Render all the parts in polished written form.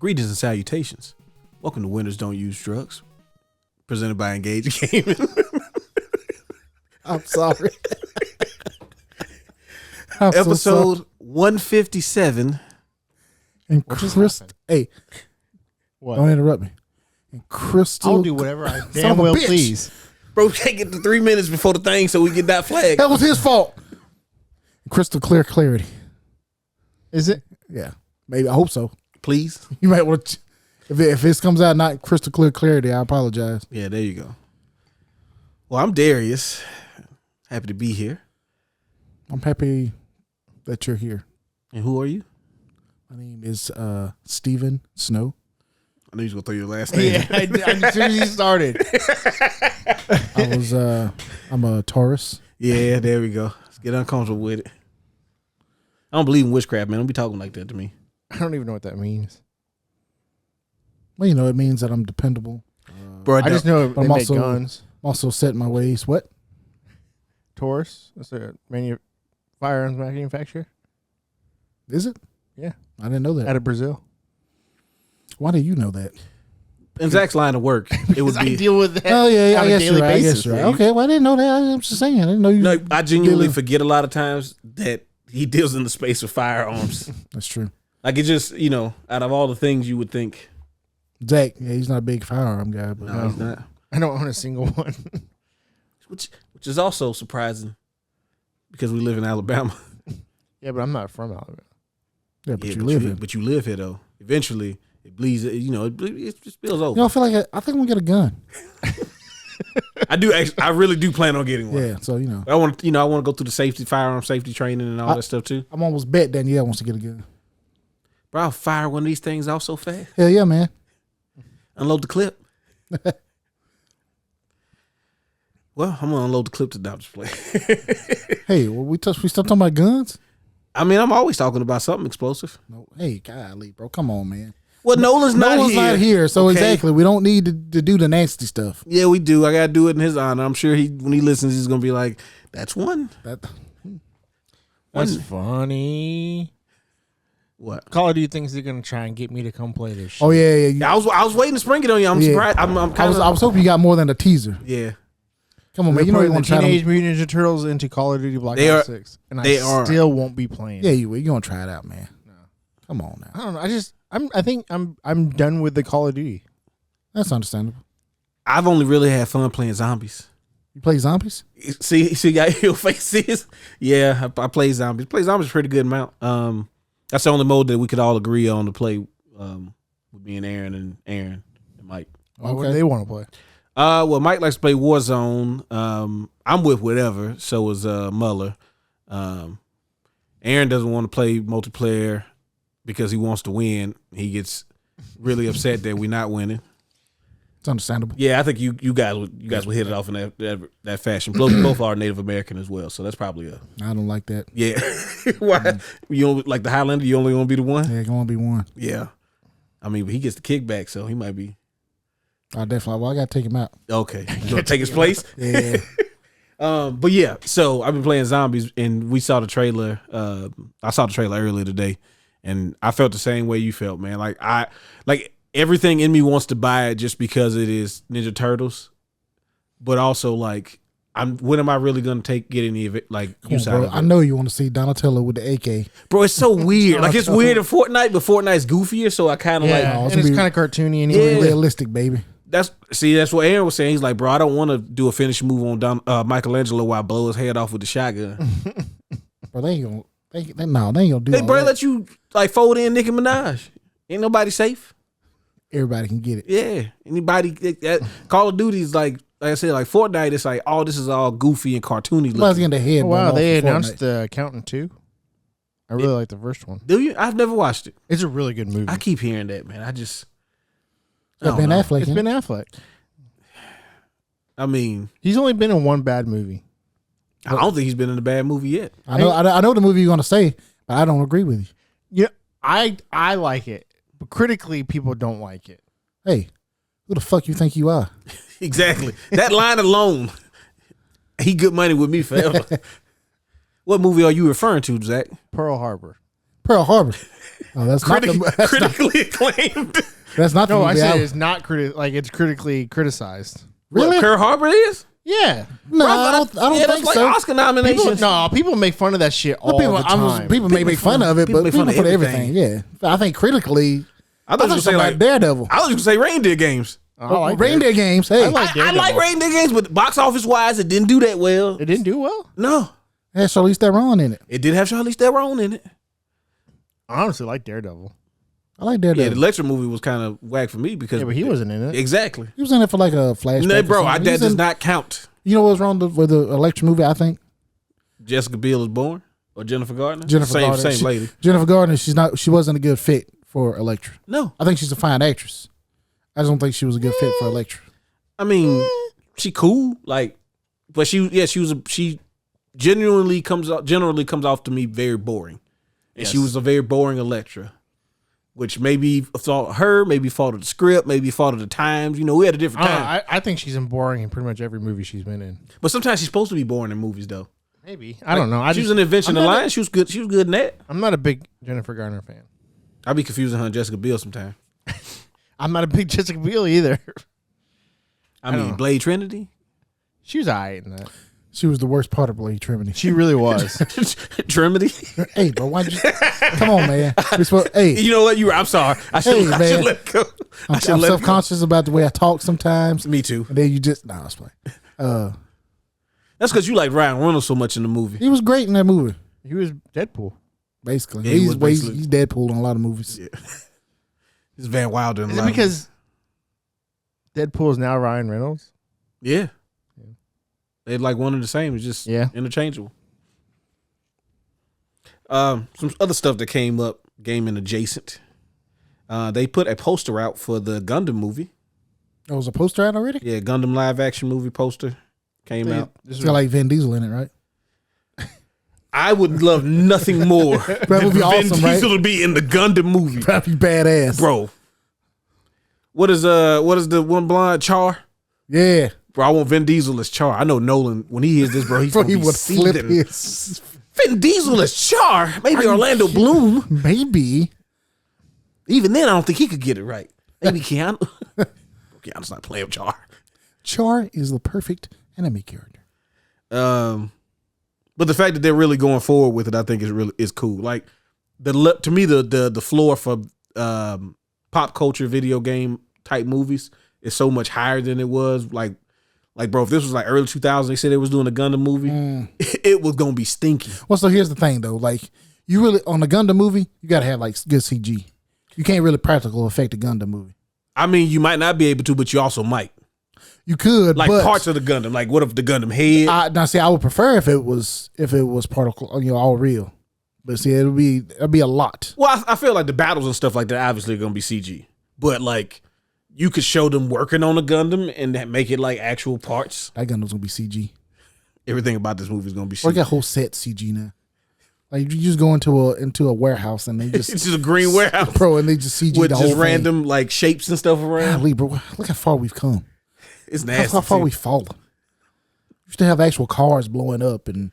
Greetings and salutations. Welcome to Winners Don't Use Drugs, presented by Engage Gaming. I'm sorry. Episode 157. And hey, What? don't interrupt me. And Crystal, I'll do whatever I damn well please. Bro, can't get to 3 minutes before the thing so we get that flag. that was his fault. Crystal clear clarity. Is it? Yeah, maybe. I hope so. Please. You might want to. If this comes out not crystal clear clarity, I apologize. Yeah, there you go. Well, I'm Darius. Happy to be here. I'm happy that you're here. And who are you? My name is Stephen Snow. I knew you was gonna throw your last name. Yeah, as soon as you started. I'm a Taurus. Yeah, there we go. Let's get uncomfortable with it. I don't believe in witchcraft, man. Don't be talking like that to me. I don't even know what that means. Well, you know, it means that I'm dependable. Bro, I just know they I'm make also- guns. I'm also set in my ways. What? Taurus. That's a firearms manufacturer Is it? Yeah. I didn't know that. out of Brazil. Why do you know that? in Zach's line of work, it would I be. deal with that. Oh, yeah, on I a guess daily you're right. I basis, guess you're right. man. Okay, well, I didn't know that. I'm just saying. I didn't know you. No, I genuinely dealing- forget a lot of times that he deals in the space of firearms. That's true. Like it just, out of all the things you would think. Zach, yeah, he's not a big firearm guy, but No, he's not. I don't own a single one. Which is also surprising because we live in Alabama. Yeah, but I'm not from Alabama. yeah, but Yeah, you live here. But you live here though. Eventually, it bleeds. It just spills over. You know, I feel like I think we get a gun. I do. Actually, I really do plan on getting one. Yeah, so I want to. I want to go through the firearm safety training and all that stuff too. I'm almost bet Danielle wants to get a gun. Bro, I'll fire one of these things off so fast. Hell yeah, man. Unload the clip. Well, I'm gonna unload the clip to display. Hey, well, we still talking about guns? I mean, I'm always talking about something explosive. No, hey, golly, bro, come on, man. Well, Nolan's not here. So Okay. exactly, we don't need to do the nasty stuff. Yeah, we do. I gotta do it in his honor. I'm sure when he listens, he's gonna be like, "That's one." That That's funny. What? Call of Duty thinks they're gonna try and get me to come play this shit. Oh yeah, yeah. I was waiting to spring it on you. I'm Yeah. surprised. I'm I kind was hoping you got more than a teaser. Yeah. Come on, They're man. You know you putting want the to try Teenage to. Mutant Ninja Turtles into Call of Duty Black They Ops are- 6, and they I are. still won't be playing. Yeah, you gonna try it out, man. No. Come on now. I don't know. I think I'm done with the Call of Duty. That's understandable. I've only really had fun playing zombies. You play zombies? See, how your face is. Yeah, I play zombies. Play zombies a pretty good amount. That's the only mode that we could all agree on to play. With me and Aaron and Mike. Why would they want to play? Well, Mike likes to play Warzone. I'm with whatever. So is Muller. Aaron doesn't want to play multiplayer because he wants to win. He gets really upset that we're not winning. It's understandable. Yeah, I think you guys would hit it off in that fashion. Both are Native American as well, so that's probably a I don't like that. yeah. Why you don't like the Highlander? You only want to be the one? Yeah, gonna be one. Yeah, I mean, but he gets the kickback, so he might be I definitely. Well, I gotta take him out. okay. You gonna take his place? Yeah. But yeah, so I've been playing zombies, and we saw the trailer. I saw the trailer earlier today, and I felt the same way you felt, man. Like everything in me wants to buy it just because it is Ninja Turtles, but also like, when am I really gonna get any of it? Like, Come use on, out bro. of it? I know you want to see Donatello with the AK. Bro, it's so weird. Like, it's weird in Fortnite, but Fortnite's goofier, so I kind of Yeah, like. Oh, it's and it's gonna kind of cartoony Yeah. anyway. Realistic, baby. That's what Aaron was saying. He's like, bro, I don't want to do a finish move on Michelangelo while I blow his head off with the shotgun. Bro, they ain't gonna. They ain't gonna do. They all bro that. let you like fold in Nicki Minaj. Ain't nobody safe. Everybody can get it. Yeah, anybody. Call of Duty is like I said, like Fortnite. It's like, oh, this is all goofy and cartoony Somebody's looking. getting the head. Oh, blown wow, off they for announced Fortnite. the Accountant 2. I really like the first one. Do you? I've never watched it. It's a really good movie. I keep hearing that, man. I just. I Got don't Ben know. Affleck. It's in Ben it. Affleck. I mean, He's only been in one bad movie. I don't think he's been in a bad movie yet. I know the movie you're gonna say, but I don't agree with you. Yeah, I like it, but critically, people don't like it. Hey, who the fuck you think you are? Exactly. That line alone, he good money with me forever. What movie are you referring to, Zach? Pearl Harbor. Pearl Harbor. Oh, that's not the, critically acclaimed. that's not the No, I movie. said it's not it's critically criticized. Really? What, Pearl Harbor is? Yeah. No, I don't Yeah, that's think like so. Oscar nominations. People make fun of that shit all People, the time. people may make fun of it, people but make people fun of for everything. Yeah, I think critically, I thought you were something saying like Daredevil. I was gonna say reindeer games. I like Reindeer games. Hey, I like I like Daredevil. reindeer games, but box office wise, it didn't do that well. It didn't do well. No, it has Charlize Theron in it. it did have Charlize Theron in it. I honestly like Daredevil. I like Yeah, Daredevil. the Electra movie was kind of whack for me because Yeah, but he wasn't in it. exactly. He was in it for like a flashback. No, or bro, something. that does not count. You know what's wrong with the Electra movie? I think Jessica Biel is born or Jennifer Gardner. Jennifer Gardner. Same lady. Jennifer Gardner. She wasn't a good fit for Electra. No, I think she's a fine actress. I just don't think she was a good fit for Electra. I mean she cool, like, but she generally comes off to me very boring, and she was a very boring Electra. Which maybe fault her, maybe fault of the script, maybe fault of the times. You know, we had a different time. I think she's boring in pretty much every movie she's been in. But sometimes she's supposed to be boring in movies, though. Maybe. I don't know. She was an invention of the line. She was good. She was good in that. I'm not a big Jennifer Garner fan. I'd be confusing her and Jessica Biel sometimes. I'm not a big Jessica Biel either. I mean, Blade Trinity. She was alright in that. She was the worst part of Blade Trinity. She really was. Trinity. Hey, bro, why'd you? Come on, man. Hey, You know what? I'm sorry. I should man. let go. I'm self-conscious about the way I talk sometimes. Me too. And then you just I was playing. That's because you like Ryan Reynolds so much in the movie. He was great in that movie. He was Deadpool. Basically, Yeah, he he's was basically- he's Deadpool in a lot of movies. Yeah. It's Van Wilder in a Is lot it of because Deadpool is now Ryan Reynolds? movies. Yeah. They're like one and the same. It's just interchangeable. Some other stuff that came up, gaming adjacent. They put a poster out for the Gundam movie. Oh, was a poster out already? Yeah, Gundam live action movie poster came out. It's got like Vin Diesel in it, right? I would love nothing more That than would be for Vin awesome, right? Diesel to be in the Gundam movie, That'd be badass, bro. What is the one blonde Char? Yeah, Bro, I want Vin Diesel as Char. I know Nolan when he hears this, bro, he's bro, gonna he be would flip seething. his. Vin Diesel as Char, maybe Orlando Bloom. Maybe. Even then, I don't think he could get it right. Maybe Keanu. Keanu's not playing Char. Char is the perfect enemy character. But the fact that they're really going forward with it, I think is cool. Like to me, the floor for pop culture video game type movies is so much higher than it was. Like bro, if this was like early 2000s, they said they was doing a Gundam movie, it was gonna be stinky. Well, so here's the thing though, like you really on the Gundam movie, you gotta have like good CG. You can't really practical affect a Gundam movie. I mean, you might not be able to, but you also might. You could, Like but parts of the Gundam. Like what if the Gundam head? now see, I would prefer if it was particle, all real. But see, it'd be a lot. Well, I feel like the battles and stuff like that obviously are gonna be CG, but like you could show them working on a Gundam and that make it like actual parts. That Gundam's gonna be CG. Everything about this movie is gonna be Or CG. got whole set CG now. Like you just go into a warehouse and they just It's just a green warehouse, bro, and they just CG with the just whole random like shapes and stuff thing. around. Golly, bro, look how far we've come. It's nasty. How far too. we've fallen. We used to have actual cars blowing up and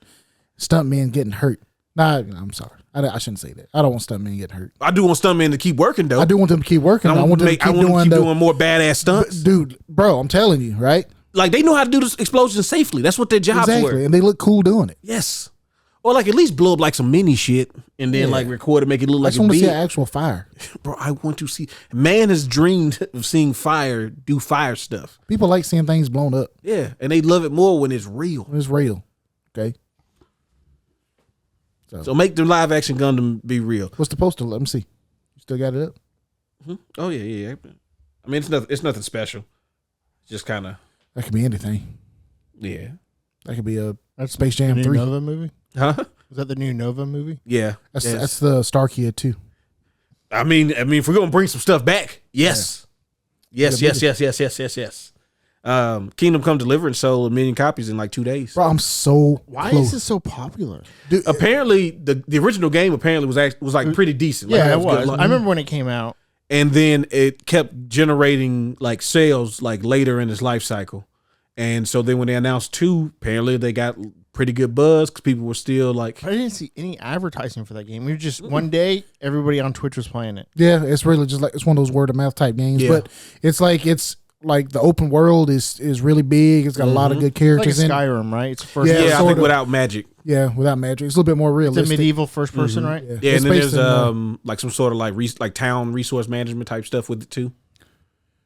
stuntmen getting hurt. Nah, I'm sorry. I shouldn't say that. I don't want stuntmen getting hurt. I do want stuntmen to keep working though. I do want them to keep working. And I want them to keep doing more badass stunts. Dude, bro, I'm telling you, right? Like they know how to do this explosion safely. That's what their jobs Exactly. were. And they look cool doing it. Yes. Or like at least blow up like some mini shit and then like record it, make it look I like just it's want to see big. an actual fire. Bro, I want to see. Man has dreamed of seeing fire do fire stuff. People like seeing things blown up. Yeah, and they love it more when it's real. It's real. Okay. So make the live action Gundam be real. What's the poster? Let me see. You still got it up? Oh yeah. I mean, it's nothing special. It's just kind of That could be anything. yeah. That could be a That's Space the Jam new 3. Nova movie? Huh? Is that the new Nova movie? Yeah. That's the Star Kid too. I mean, if we're gonna bring some stuff back, yes. Yes. Kingdom Come Deliverance sold 1 million copies in like 2 days. Bro, I'm so Why close. is this so popular? Dude, Apparently, the original game was like pretty decent. Like, Yeah, it it good was. luck. I remember when it came out. And then it kept generating like sales like later in its life cycle. And so then when they announced 2, apparently they got pretty good buzz because people were still like, I didn't see any advertising for that game. We were just one day everybody on Twitch was playing it. Yeah, it's really just like it's one of those word of mouth type games. Yeah. But it's like the open world is really big. It's got a lot of good It's like a characters in it. Skyrim, right? It's first. Yeah, yeah, I sort think of. without magic. Yeah, without magic, it's a little bit more It's a realistic. medieval first person, right? Yeah, Yeah, It's and then based there's in, like some sort of like town resource management type stuff with it too.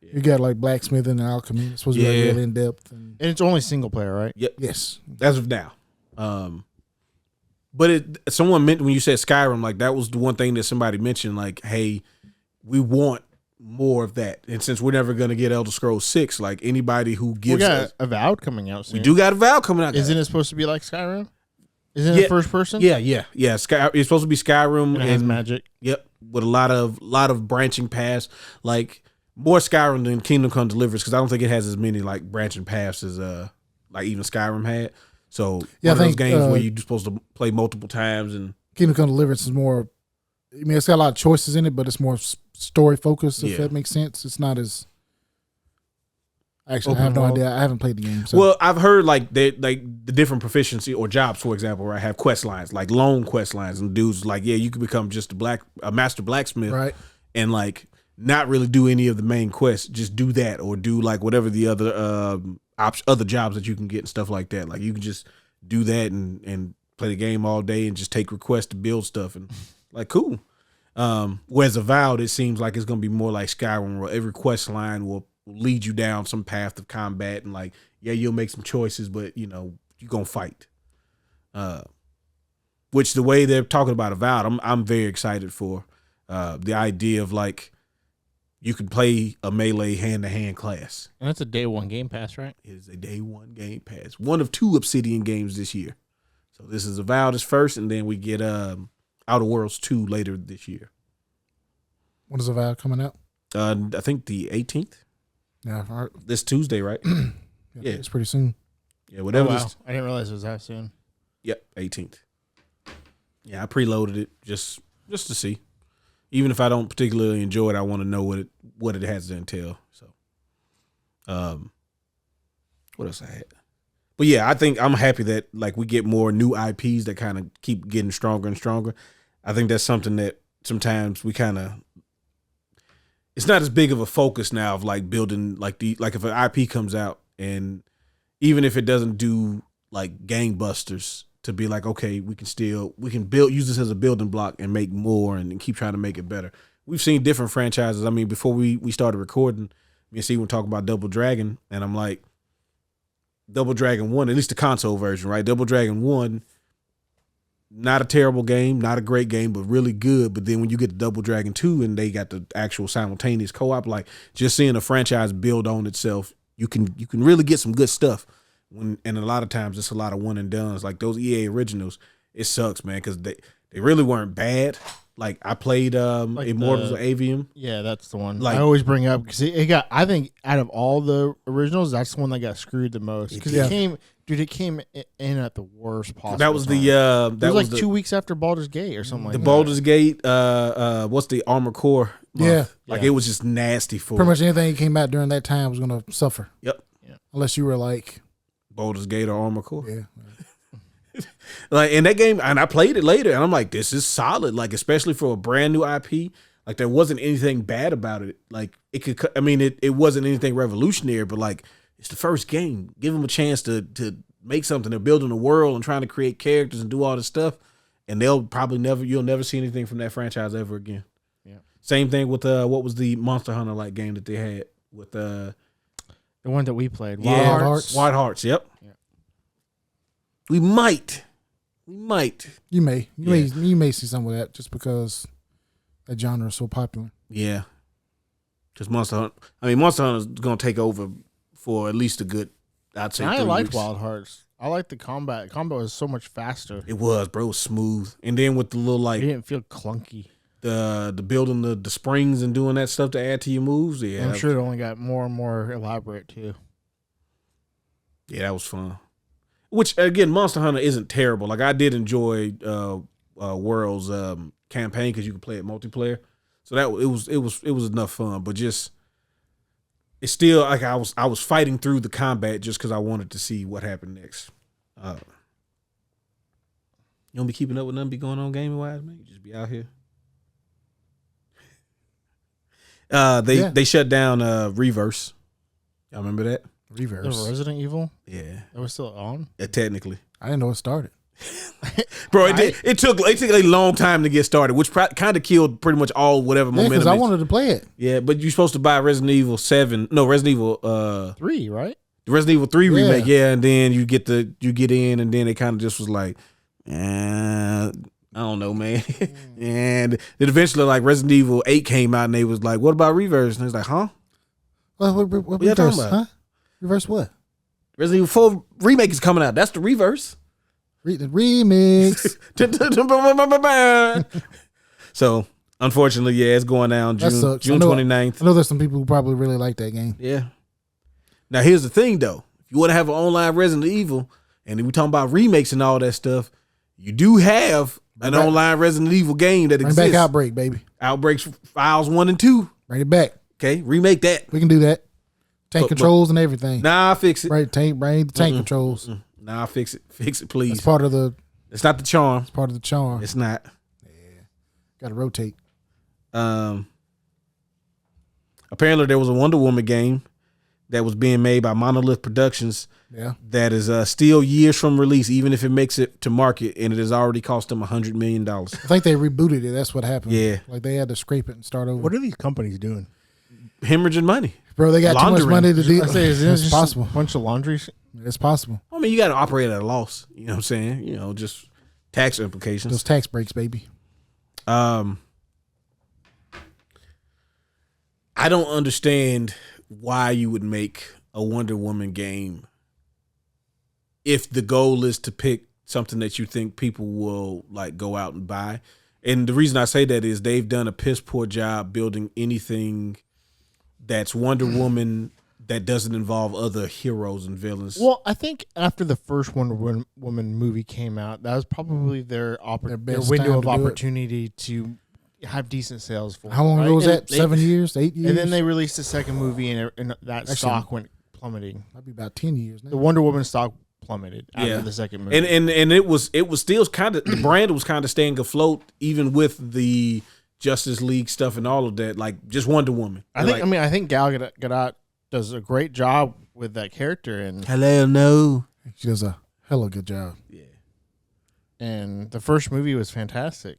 you got like blacksmithing and alchemy. It's supposed to be like Yeah. really in depth. And And it's only single player, right? Yep, yes, as of now. But someone meant when you said Skyrim, like that was the one thing that somebody mentioned, like, hey, we want more of that. And since we're never gonna get Elder Scrolls 6, like anybody who We gives got us, Avowed coming out soon. we do got a Valve coming out. Isn't it supposed to be like Skyrim? Isn't Yeah. it first person? Yeah. It's supposed to be Skyrim And it has and magic. Yep, with a lot of branching paths, like more Skyrim than Kingdom Come Deliverance, because I don't think it has as many like branching paths as like even Skyrim had. So Yeah, one I of those think, games where you're supposed to play multiple times and Kingdom Come Deliverance is more. I mean, it's got a lot of choices in it, but it's more story focused. If Yeah. that makes sense, it's not as. Actually, Open I have no world. idea. I haven't played the game. So. well, I've heard like the different proficiency or jobs, for example, where I have quest lines, like lone quest lines, and dudes like, yeah, you could become just a master blacksmith, right. and like not really do any of the main quests, just do that or do like whatever the other other jobs that you can get and stuff like that. Like you can just do that and play the game all day and just take requests to build stuff and like cool. Whereas Avowed, it seems like it's gonna be more like Skyrim, where every quest line will lead you down some path of combat and like, yeah, you'll make some choices, but you know, you're gonna fight. Which the way they're talking about Avowed, I'm very excited for. The idea of like you can play a melee hand-to-hand class. And that's a day one Game Pass, right? It is a day one Game Pass. One of 2 Obsidian games this year. So this is Avowed as first, and then we get Outer Worlds 2 later this year. When is Avowed coming out? I think the 18th. Yeah, all right. This Tuesday, right? Yeah. It's pretty soon. Yeah, whatever. Oh, wow. this- I didn't realize it was that soon. Yep, 18th. Yeah, I preloaded it just to see. Even if I don't particularly enjoy it, I want to know what it has to entail. So, what else I had? But yeah, I think I'm happy that like we get more new IPs that kind of keep getting stronger and stronger. I think that's something that sometimes we kind of. It's not as big of a focus now of like building like if an IP comes out and even if it doesn't do like gangbusters, to be like, okay, we can use this as a building block and make more and keep trying to make it better. We've seen different franchises. I mean, before we started recording, me and Steve were talking about Double Dragon, and I'm like, Double Dragon 1, at least the console version, right? Double Dragon 1, not a terrible game, not a great game, but really good. But then when you get to Double Dragon 2 and they got the actual simultaneous co-op, like just seeing a franchise build on itself, you can really get some good stuff. And a lot of times it's a lot of one and dones. Like those EA originals, it sucks, man, because they really weren't bad. Like I played Like Immortals of Avium. Yeah, that's the one. Like- I always bring up because it got. I think out of all the originals, that's the one that got screwed the most because Yeah. it came in at the worst possible. That was the time. that It was like the, 2 weeks after Baldur's Gate or something like the that. Baldur's Gate. What's the Armor Core? month. Yeah. Like Yeah. it was just nasty for Pretty much anything that came out during that time was going to suffer. Yep. Unless you were like, Baldur's Gate or Armor Core. yeah. Like in that game, and I played it later, and I'm like, this is solid. Like especially for a brand new IP, like there wasn't anything bad about it. Like it could, I mean, it wasn't anything revolutionary, but like it's the first game. Give them a chance to make something. They're building a world and trying to create characters and do all this stuff, and you'll never see anything from that franchise ever again. Yeah. Same thing with what was the Monster Hunter like game that they had with The one that we played. yeah, Wild Wild Hearts. Hearts. Wild Hearts. Yep. Yeah. We might. You may see some of that just because that genre is so popular. Yeah. Because Monster Hunter is going to take over for at least a good, I'd say, I 3 liked weeks. Wild Hearts. I liked the combat. Combat was so much faster. It was, bro. It was smooth. And then with the little, It like, didn't feel clunky. the building the springs and doing that stuff to add to your moves. Yeah. I'm sure it only got more and more elaborate too. Yeah, that was fun. Which, again, Monster Hunter isn't terrible. Like, I did enjoy World's campaign because you could play it multiplayer. So that it was enough fun. But just, it's still, like, I was fighting through the combat just because I wanted to see what happened next. You don't be keeping up with nothing be going on gaming wise, man. You just be out here. They shut down Reverse. Y'all remember that? Reverse. The Resident Evil? Yeah. That was still on? Technically. I didn't know it started. Bro, it took a long time to get started, which kind of killed pretty much all whatever momentum. Because I wanted to play it. Yeah, but you're supposed to buy Resident Evil 3, right? The Resident Evil 3 remake, and then you get in, and then it kind of just was like, I don't know, man. And then eventually, like, Resident Evil 8 came out, and they was like, what about Reverse? And it was like, huh? What y'all talking reverse? about? Huh? Reverse what? Resident Evil 4 remake is coming out. That's the Reverse. The remix. So, unfortunately, yeah, it's going down That June sucks. June 29th. I know there's some people who probably really like that game. Yeah. Now, here's the thing, though. If you want to have an online Resident Evil, and we talking about remakes and all that stuff, you do have an online Resident Evil game that exists. Bring back Outbreak, baby. Outbreaks Files 1 and 2. Bring it back. Okay, remake that. We can do that. Tank controls and everything. Nah, I'll fix it. Right, bring the tank controls. Nah, I'll fix it. Fix it, please. It's part of the. It's not the charm. It's part of the charm. It's not. Yeah, got to rotate. Apparently, there was a Wonder Woman game that was being made by Monolith Productions. Yeah, that is still years from release, even if it makes it to market, and it has already cost them $100 million. I think they rebooted it. That's what happened. Yeah, like they had to scrape it and start over. What are these companies doing? Hemorrhaging money, bro. They got too much money to do. It's possible. A bunch of laundry. It's possible. I mean, you got to operate at a loss. You know what I'm saying? You know, just tax implications. Those tax breaks, baby. I don't understand why you would make a Wonder Woman game if the goal is to pick something that you think people will like go out and buy. And the reason I say that is they've done a piss poor job building anything that's Wonder Woman that doesn't involve other heroes and villains. Well, I think after the first Wonder Woman movie came out, that was probably their window of opportunity to have decent sales for. How long ago was that? 7 years, 8 years? And then they released the second movie, and that stock went plummeting. That'd be about 10 years now. The Wonder Woman stock plummeted after the second movie. And it was still kind of, the brand was kind of staying afloat even with the Justice League stuff and all of that, like just Wonder Woman. I think Gal Gadot does a great job with that character, and she does a hella good job. Yeah. And the first movie was fantastic.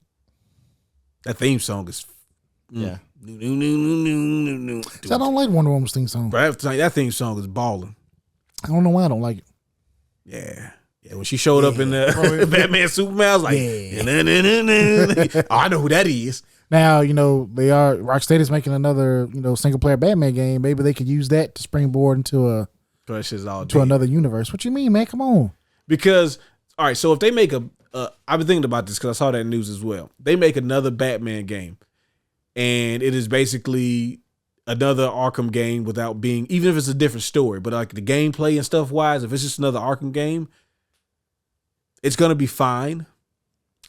That theme song is yeah. I don't like Wonder Woman's theme song. Bro, that theme song is balling. I don't know why I don't like it. Yeah. Yeah, when she showed up in the Batman Superman, I was like, oh, I know who that is. Now, Rocksteady's making another, single player Batman game. Maybe they could use that to springboard into another universe. What you mean, man? Come on. Because, all right, so if they make I've been thinking about this because I saw that news as well. They make another Batman game, and it is basically another Arkham game without being, even if it's a different story, but like the gameplay and stuff wise, if it's just another Arkham game, it's going to be fine,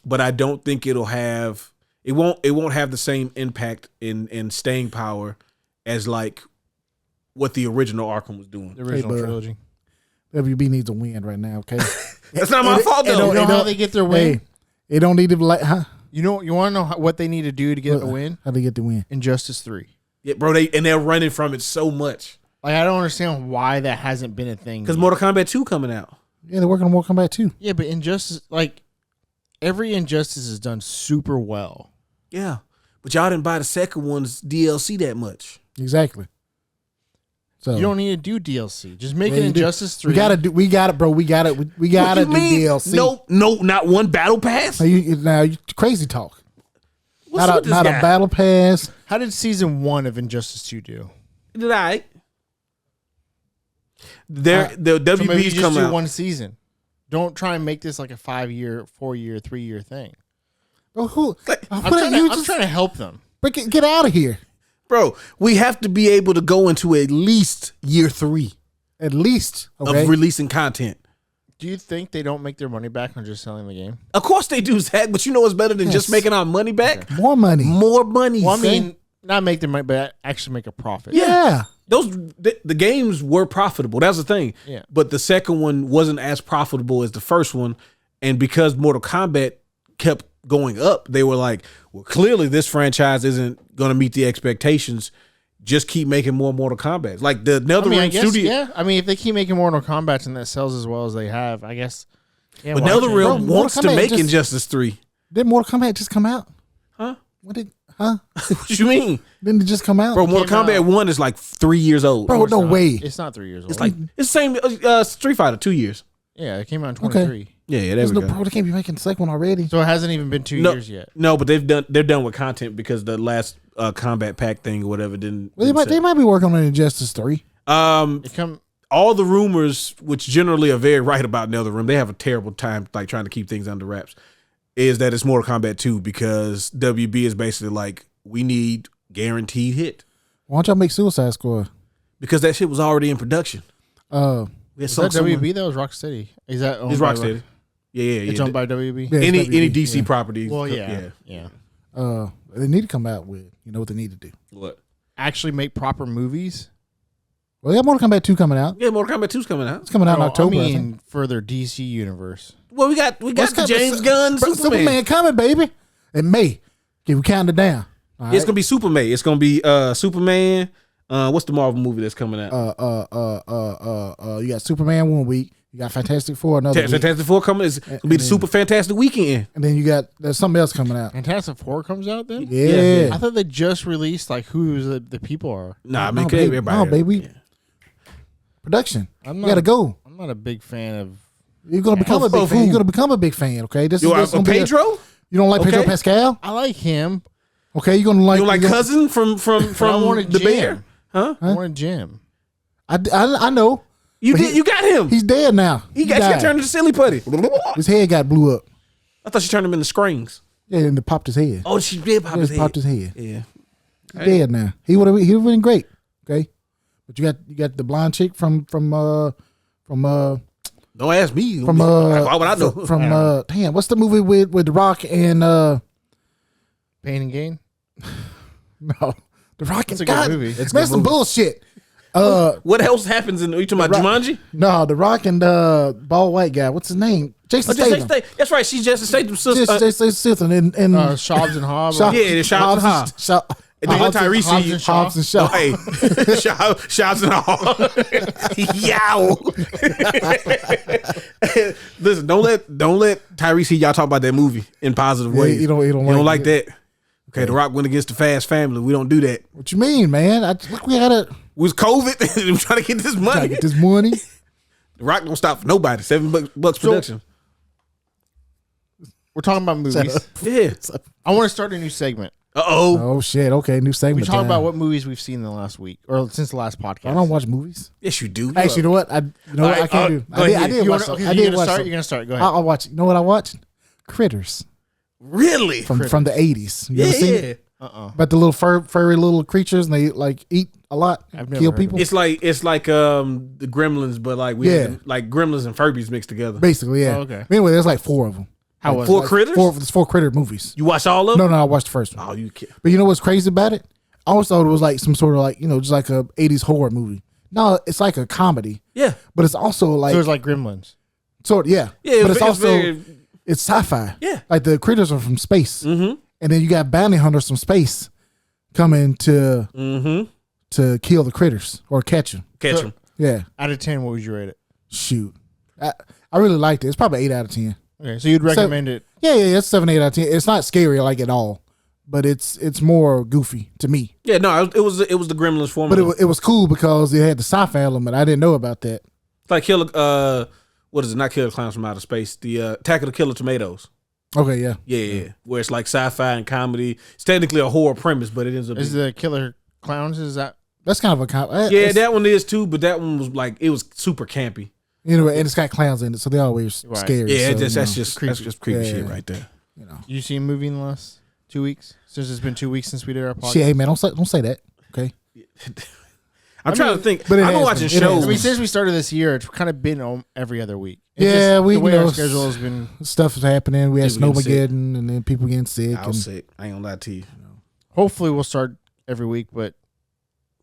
but I don't think it won't have the same impact in staying power as like what the original Arkham was doing. The original trilogy. WB needs a win right now, okay? That's not my fault though. You know how they get their win? Hey, it don't need to be like, huh? You want to know what they need to do to get a win? How they get the win? Injustice 3. Yeah, bro, they're running from it so much. Like, I don't understand why that hasn't been a thing. Because Mortal Kombat 2 coming out. Yeah, they're working on Mortal Kombat 2. Yeah, but Injustice, like, every Injustice is done super well. Yeah, but y'all didn't buy the second one's DLC that much. Exactly. So you don't need to do DLC. Just make it Injustice 3. We got it, bro. We got it. We got to do DLC. No, not one battle pass. Now you crazy talk. What's not a battle pass. How did season 1 of Injustice 2 do? Did I? The WB's so maybe you just coming do out. one season. Don't try and make this like a 5-year, 4-year, 3-year thing. Bro, I'm trying to help them. But get out of here. Bro, we have to be able to go into at least year 3. At least. Okay. Of releasing content. Do you think they don't make their money back on just selling the game? Of course they do, Zach, but you know what's better than just making our money back? Okay. More money. Well, I mean, not make their money, but actually make a profit. Yeah. The games were profitable. That's the thing. Yeah. But the second one wasn't as profitable as the first one. And because Mortal Kombat kept going up, they were like, well, clearly this franchise isn't going to meet the expectations. Just keep making more Mortal Kombat. Like the NetherRealm studio. Yeah, I mean, if they keep making Mortal Kombat and that sells as well as they have, I guess. Yeah, but NetherRealm wants to make Injustice 3. Did Mortal Kombat just come out? Huh? What you mean? Didn't it just come out? Bro, Mortal Kombat 1 is like 3 years old. Bro, no way. It's not 3 years old. It's like it's the same Street Fighter, 2 years. Yeah, it came out in 23. Okay. Yeah, there we go. Bro, they can't be making the second one already. So it hasn't even been 2 years yet. No, but they're done with content because the last combat pack thing or whatever didn't. Well, they might be working on Injustice 3. All the rumors, which generally are very right about NetherRealm, they have a terrible time like trying to keep things under wraps. Is that it's Mortal Kombat 2 because WB is basically like, we need guaranteed hit. Why don't y'all make Suicide Squad? Because that shit was already in production. Is that WB? That was Rocksteady. Is that owned it's by Rocksteady? Yeah. It's owned by WB. Yeah, any DC property. Well, yeah. They need to come out with, you know what they need to do. What? Actually make proper movies. Well, they got Mortal Kombat 2 coming out. Yeah, Mortal Kombat 2's coming out. It's coming out in October. I mean, for their DC universe. Well, we got the James Gunn Superman coming, baby. In May. Okay, we counting it down. Right. It's gonna be Superman. It's gonna be Superman. What's the Marvel movie that's coming out? You got Superman 1 week. You got Fantastic Four another week. Fantastic Four coming. It's gonna be the Super Fantastic Weekend. And then there's something else coming out. Fantastic Four comes out then? Yeah. I thought they just released like who the people are. Nah, I mean, everybody. No, baby. Yeah. Production. You gotta go. I'm not a big fan of. You're gonna become a big fan. You're gonna become a big fan. Okay, this is Pedro. You don't like Pedro Pascal? I like him. Okay, you're gonna like. You don't like Cousin from the Bear? Huh? I wanted Jim. I know. You did. You got him. He's dead now. He got turned into silly putty. His head got blew up. I thought she turned him into Screams. Yeah, and they popped his head. Oh, she did pop his head. Popped his head. Yeah, he's dead now. He would have been great. Okay, but you got the blonde chick from. Don't ask me. Why would I know? From damn, what's the movie with The Rock and Pain and Gain? No, The Rock and a good movie. It's some bullshit. What else happens in? Are you talking about Jumanji? No, The Rock and bald white guy. What's his name? Jason Statham. That's right. She's Jason Statham's sister. Jason Statham and Shobbs and Hobbs. Yeah, Shobbs and Hobbs. And then Tyrese Hobbs and Shaw. Hey, Shobbs and Hobbs. Yow. Listen, don't let Tyrese hear y'all talk about that movie in positive ways. You don't like that. Okay, The Rock went against the Fast Family. We don't do that. What you mean, man? Look, we had a. It was COVID. We trying to get this money. The Rock don't stop for nobody. $7 production. We're talking about movies. Yeah. I want to start a new segment. Oh shit! Okay, new segment. We talk about what movies we've seen in the last week or since the last podcast. I don't watch movies. Yes, you do. Actually, you know what? I can't do. I did watch. I did watch. You're gonna start. Go ahead. I'll watch. You know what I watched? Critters. Really? From the 80s. You ever seen it? But the little furry little creatures, and they like eat a lot, kill people. It's like the Gremlins, but like like Gremlins and Furbies mixed together. Basically, yeah. Oh, okay. Anyway, there's like 4 of them. How was four critters? There's 4 critter movies. You watched all of them? No, I watched the first one. Oh, you can't. But you know what's crazy about it? I always thought it was like some sort of like, just like a 80s horror movie. No, it's like a comedy. Yeah. But it's also like. So it's like Gremlins. Sort of, yeah. Yeah, but it's also. It's sci-fi. Yeah. Like the critters are from space. Mm-hmm. And then you got bounty hunters from space coming to kill the critters or catch them. Catch them. Yeah. Out of 10, what would you rate it? Shoot. I really liked it. It's probably 8 out of 10. Okay, so you'd recommend it? Yeah, it's 7, 8 out of 10. It's not scary like at all, but it's more goofy to me. Yeah, no, it was the Gremlins formula. But it was cool because it had the sci-fi element. I didn't know about that. Like Killer, what is it? Not Killer Clowns from Outer Space. The Attack of the Killer Tomatoes. Okay, yeah. Yeah. Where it's like sci-fi and comedy. It's technically a horror premise, but it ends up. Is the Killer Clowns? Is that? That's kind of a yeah, that one is too, but that one was like it was super campy. Anyway, and it's got clowns in it, so they're always scary. Yeah, so, that's just creepy shit right there. You seen a movie in the last 2 weeks? Since it's been 2 weeks since we did our podcast. Shit, hey man, don't say that. Okay. I'm trying to think. But I've been watching shows. I mean, since we started this year, it's kind of been on every other week. The way our schedule has been. Stuff is happening. We had Snowmageddon, and then people getting sick. I was sick. I ain't gonna lie to you. Hopefully, we'll start every week, but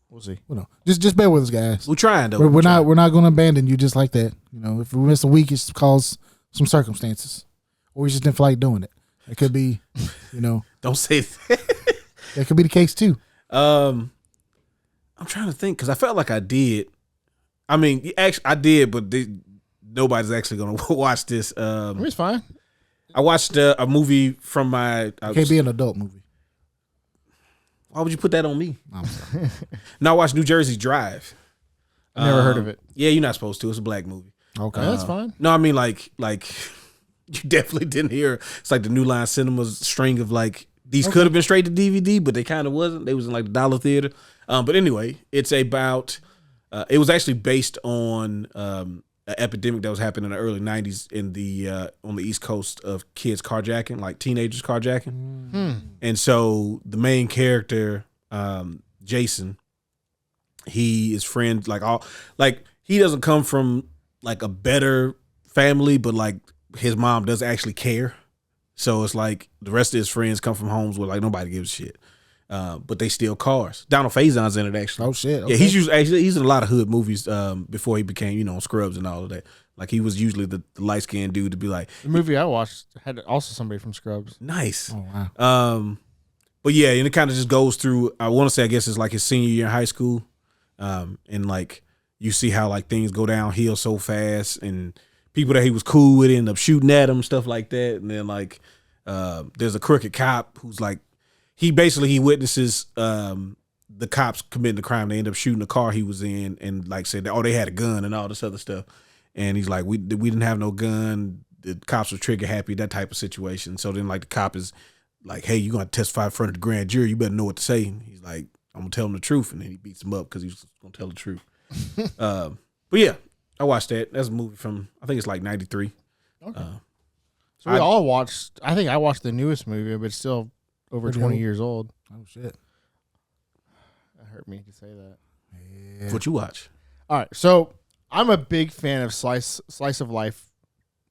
we'll see. Just bear with us, guys. We're trying though. We're not going to abandon you just like that. If we miss a week, it's because some circumstances, or we just didn't feel like doing it. It could be, Don't say that. That could be the case too. I'm trying to think because I felt like I did. I mean, actually, I did, but nobody's actually gonna watch this. It's fine. I watched a movie from my. It can't be an adult movie. Why would you put that on me? I'm sorry. No, I watched New Jersey Drive. I never heard of it. Yeah, you're not supposed to. It's a black movie. Okay, that's fine. No, I mean like you definitely didn't hear. It's like the New Line Cinema's string of like these could have been straight to DVD, but they kind of wasn't. They was in like the dollar theater. But anyway, it's about. It was actually based on an epidemic that was happening in the early '90s in the on the East Coast of kids carjacking, like teenagers carjacking. And so the main character, Jason, he is friends he doesn't come from like a better family, but like his mom does actually care. So it's like the rest of his friends come from homes where like nobody gives a shit. But they steal cars. Donald Faison's in it actually. Oh shit! Okay. Yeah, he's in a lot of hood movies before he became Scrubs and all of that. Like he was usually the light skinned dude to be like. The movie I watched had also somebody from Scrubs. Nice. Oh wow. But yeah, and it kind of just goes through. I want to say I guess it's like his senior year in high school, and like you see how like things go downhill so fast, and people that he was cool with end up shooting at him, stuff like that, and then like there's a crooked cop who's like. He witnesses the cops committing the crime. They end up shooting the car he was in and like said, they had a gun and all this other stuff. And he's like, we didn't have no gun. The cops were trigger happy, that type of situation. So then like the cop is like, hey, you're going to testify in front of the grand jury. You better know what to say. And he's like, I'm going to tell him the truth. And then he beats him up because he's going to tell the truth. But yeah, I watched that. That's a movie from, I think it's like 93. Okay. So we all watched, I think I watched the newest movie, but it's still over 20 years old. Oh shit! That hurt me to say that. Yeah. What you watch? All right, so I'm a big fan of slice of life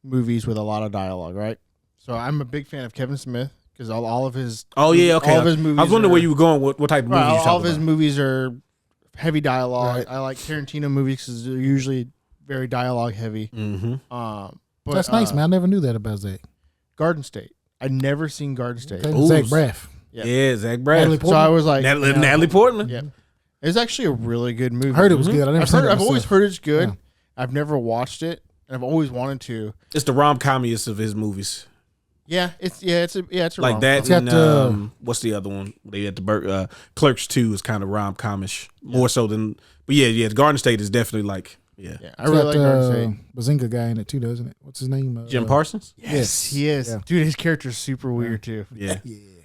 movies with a lot of dialogue, right? So I'm a big fan of Kevin Smith because all of his okay. All of his movies I was wondering where you were going. What type of movies? Right, all of his movies are heavy dialogue. Right. I like Tarantino movies because they're usually very dialogue heavy. Mm-hmm. But that's nice, man. I never knew that about Zach. Garden State. I'd never seen Garden State. Zach Braff. Yeah, Zach Braff. So I was like, Natalie Portman. Yeah, it's actually a really good movie. I heard it was good. I've always heard it's good. Yeah. I've never watched it, and I've always wanted to. It's the rom-comiest of his movies. Yeah, it's a like rom-com. that. And, what's the other one? They had the Clerks 2 is kind of rom-comish more so than. But yeah, the Garden State is definitely like. Yeah, I really like Garden State. Bazinga guy in it too, doesn't it? What's his name? Jim Parsons. Yes, he is. Yeah. Dude, his character's super weird too. Yeah,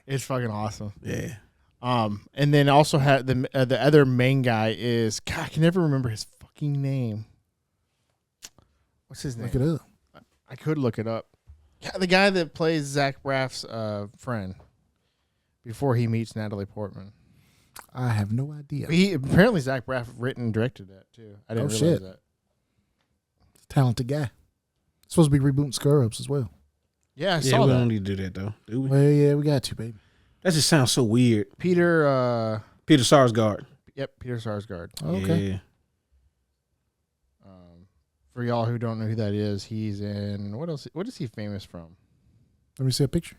it's fucking awesome. Yeah. And then also had the other main guy is God, I can never remember his fucking name. What's his name? Look it up. I could look it up. Yeah, the guy that plays Zach Braff's friend before he meets Natalie Portman. I have no idea. Apparently Zach Braff written and directed that too. I didn't realize that. Talented guy. Supposed to be rebooting Scrubs as well. Yeah, I saw we that. don't need to do that though, do we? Well, yeah, we got to, baby. That just sounds so weird. Peter Sarsgaard. Yep, Peter Sarsgaard. Oh, okay. Yeah. For y'all who don't know who that is, he's in what else? What is he famous from? Let me see a picture.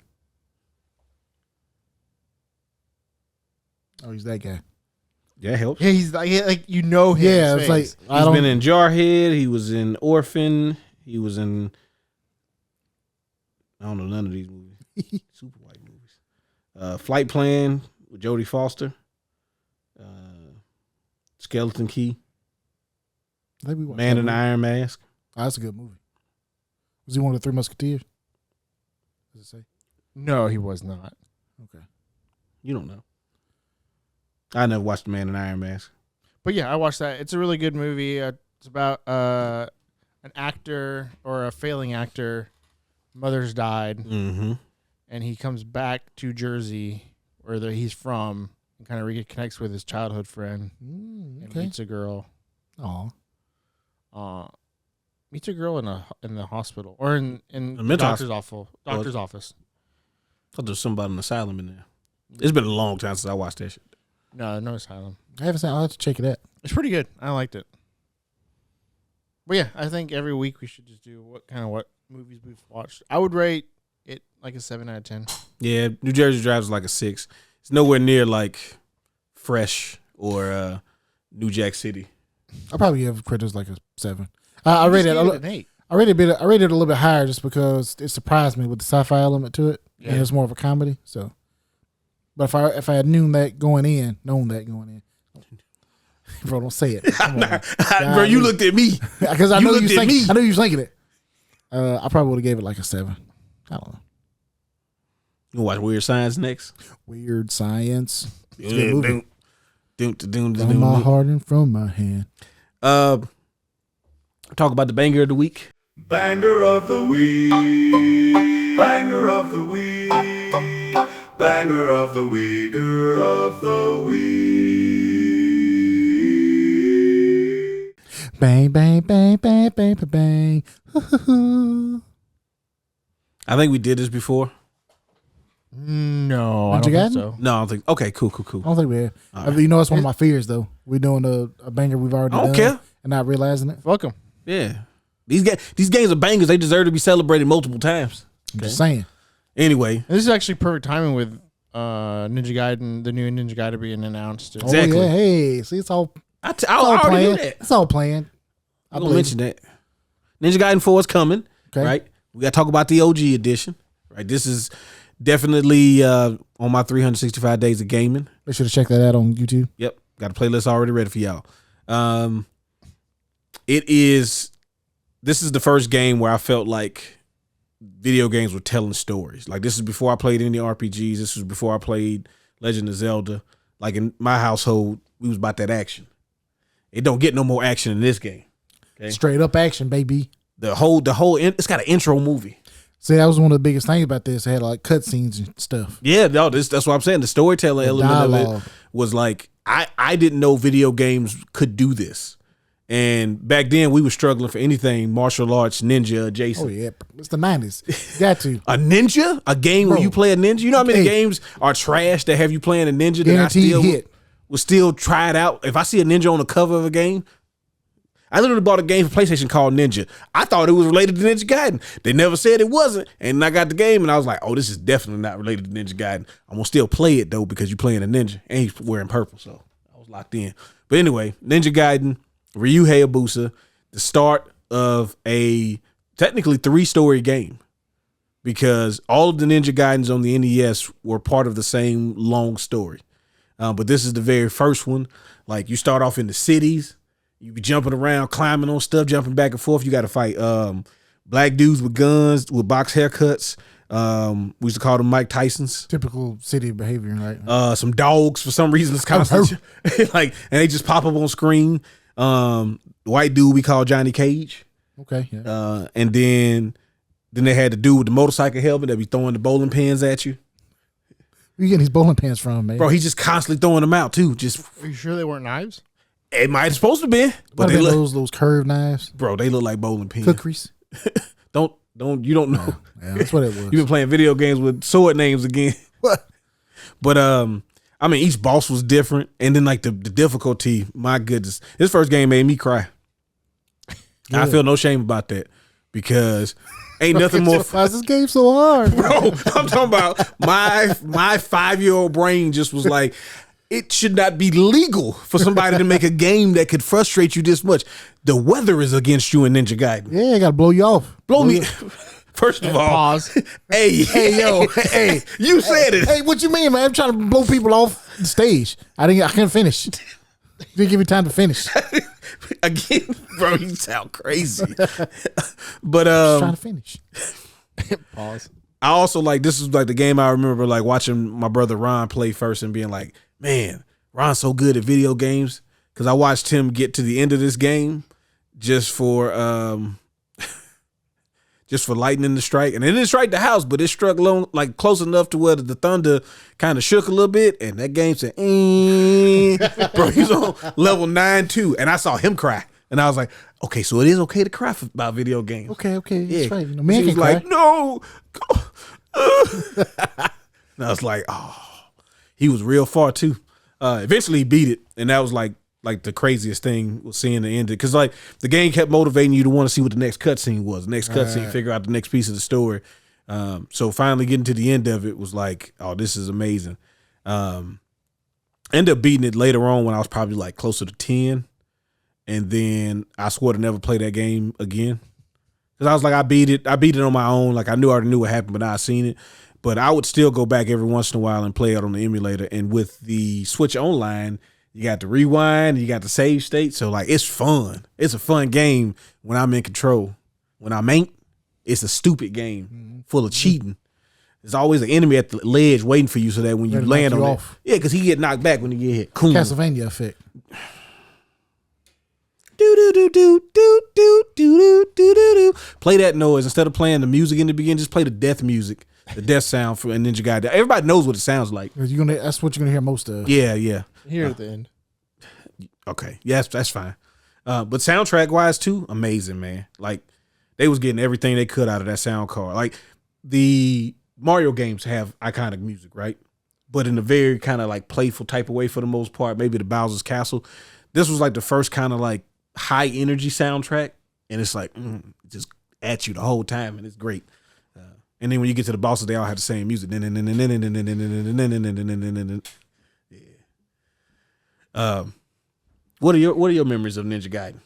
Oh, he's that guy. Yeah, it helps. Yeah, he's like you know him. Yeah, it's like he's been in Jarhead. He was in Orphan. He was in. I don't know none of these movies. Super white movies. Flight Plan with Jodie Foster. Skeleton Key. Man in the Iron Mask. Oh, that's a good movie. Was he one of the Three Musketeers? Does it say? No, he was not. Okay. You don't know. I never watched The Man in the Iron Mask. But yeah, I watched that. It's a really good movie. It's about an actor or a failing actor. Mother's died. Mm-hmm. And he comes back to Jersey, where he's from, and kind of reconnects with his childhood friend. And meets a girl. Meets a girl in the hospital or in the doctor's office. I thought there was somebody in the asylum in there. It's been a long time since I watched that shit. No asylum. I haven't seen. I'll have to check it out. It's pretty good. I liked it. But yeah, I think every week we should just do what movies we've watched. I would rate it like a 7 out of 10. Yeah, New Jersey Drive is like a 6. It's nowhere near like Fresh or New Jack City. I'll probably give Critters like a 7. I rated an 8. I rated it a little bit higher just because it surprised me with the sci-fi element to it, and it's more of a comedy. So, but if I had known that going in, bro, don't say it. Come on. Bro, you looked at me because I know you was thinking it. I probably would have gave it like a 7. I don't know. You watch Weird Science next? Weird Science. Doom, from my heart and from my hand. Talk about the banger of the week. Banger of the week. Banger of the week. Banger of the week. Banger of the week. Bang, bang, bang, bang, bang, bang, bang. I think we did this before. No, I don't think so. No, I don't think. Okay, cool. I don't think we have. Right. You know, that's one of my fears, though. We're doing a banger we've already done. Care. And not realizing it. Fuck them. Yeah. These games are bangers. They deserve to be celebrated multiple times. I'm just saying. Anyway. And this is actually perfect timing with Ninja Gaiden, the new Ninja Gaiden being announced. Exactly. Oh, yeah. Hey, see, it's all I already knew that. It's all planned. I'm going to mention that. Ninja Gaiden 4 is coming, right? We got to talk about the OG edition, right? This is definitely on my 365 days of gaming. They should have checked that out on YouTube. Yep. Got a playlist already ready for y'all. This is the first game where I felt like video games were telling stories. Like, this is before I played any RPGs. This was before I played Legend of Zelda. Like, in my household, we was about that action. It don't get no more action in this game. Okay? Straight up action, baby. The whole it's got an intro movie. See, that was one of the biggest things about this. It had like cutscenes and stuff. Yeah, no, that's what I'm saying. The storytelling element of it was like, I didn't know video games could do this. And back then, we were struggling for anything martial arts, ninja adjacent. Oh, yeah. It's the 90s. Got to. A ninja? A game where you play a ninja? You know how many games are trash that have you playing a ninja that I will still try it out? If I see a ninja on the cover of a game, I literally bought a game for PlayStation called Ninja. I thought it was related to Ninja Gaiden. They never said it wasn't. And I got the game, and I was like, oh, this is definitely not related to Ninja Gaiden. I'm going to still play it, though, because you're playing a ninja. And he's wearing purple, so I was locked in. But anyway, Ninja Gaiden, Ryu Hayabusa, the start of a technically 3-story game, because all of the Ninja Gaidens on the NES were part of the same long story. But this is the very first one. Like, you start off in the cities, you be jumping around, climbing on stuff, jumping back and forth. You got to fight black dudes with guns, with box haircuts. We used to call them Mike Tysons. Typical city behavior, right? Some dogs, for some reason, it's constant. Like, and they just pop up on screen. White dude we call Johnny Cage. Okay. Yeah. And then they had the dude with the motorcycle helmet that be throwing the bowling pins at you. Where you getting these bowling pins from, man? Bro, he's just constantly throwing them out too. Just, are you sure they weren't knives? It might have supposed to be, but they look, those curved knives. Bro, they look like bowling pins. Cookeries. You don't know. Yeah, that's what it was. You've been playing video games with sword names again. What? But I mean, each boss was different, and then like the difficulty. My goodness, this first game made me cry. Yeah. I feel no shame about that, because ain't nothing more. Why is this game so hard, bro? I'm talking about my 5-year-old brain just was like, it should not be legal for somebody to make a game that could frustrate you this much. The weather is against you in Ninja Gaiden. Yeah, I gotta blow you off. Blow me. First of all, pause. Hey, yo, hey, you said it. Hey, what you mean, man? I'm trying to blow people off the stage. I couldn't finish. You didn't give me time to finish. Again, bro, you sound crazy. But just trying to finish. Pause. I also this is like the game I remember like watching my brother Ron play first and being like, man, Ron's so good at video games, because I watched him get to the end of this game just for lightning to strike, and it didn't strike the house, but it struck close enough to where the thunder kind of shook a little bit, and that game said, bro, he's on level 9-2, and I saw him cry, and I was like, okay, so it is okay to cry about video games. Okay, yeah. That's right. Man, he was like, no. And I was like, oh, he was real far too. Eventually he beat it, and that was like like the craziest thing was seeing the end, because like the game kept motivating you to want to see what the next cutscene was. The next cutscene, figure out the next piece of the story. So finally getting to the end of it was like, oh, this is amazing. Ended up beating it later on when I was probably like closer to 10, and then I swore to never play that game again. Cause I was like, I beat it on my own. Like I already knew what happened, but now I seen it. But I would still go back every once in a while and play it on the emulator. And with the Switch Online, you got the rewind, you got the save state. So like, it's fun. It's a fun game when I'm in control. When I'm ain't, it's a stupid game full of cheating. There's always an enemy at the ledge waiting for you, so that when you land on it, because he get knocked back when he get hit. Cool. Castlevania effect. Play that noise instead of playing the music in the beginning. Just play the death music, the death sound for Ninja Gaiden. Everybody knows what it sounds like. That's what you're gonna hear most of. Yeah. Here at the end. Okay, yes, that's fine. But soundtrack wise too, amazing, man. Like they was getting everything they could out of that sound card. Like the Mario games have iconic music, right? But in a very kind of like playful type of way for the most part. Maybe the Bowser's Castle. This was like the first kind of like high energy soundtrack, and it's like just at you the whole time, and it's great. And then when you get to the bosses, they all have the same music. Yeah. What are your memories of Ninja Gaiden?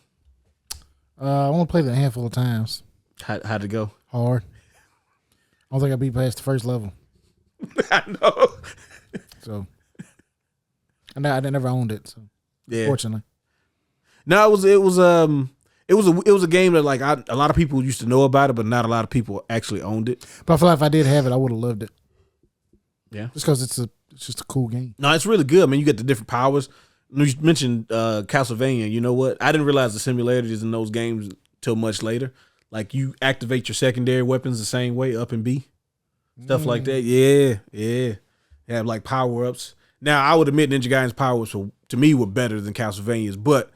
I only played it a handful of times. How'd it go? Hard. I don't think I beat past the first level. I know. So, and I never owned it. So, yeah. Fortunately. No, it was a game that like a lot of people used to know about it, but not a lot of people actually owned it. But I feel like if I did have it, I would have loved it. Yeah, just because it's just a cool game. No, it's really good. I mean, you get the different powers. You mentioned Castlevania. You know what? I didn't realize the similarities in those games till much later. Like you activate your secondary weapons the same way, up and B, stuff like that. Yeah. You have like power ups. Now I would admit Ninja Gaiden's power ups to me were better than Castlevania's, but.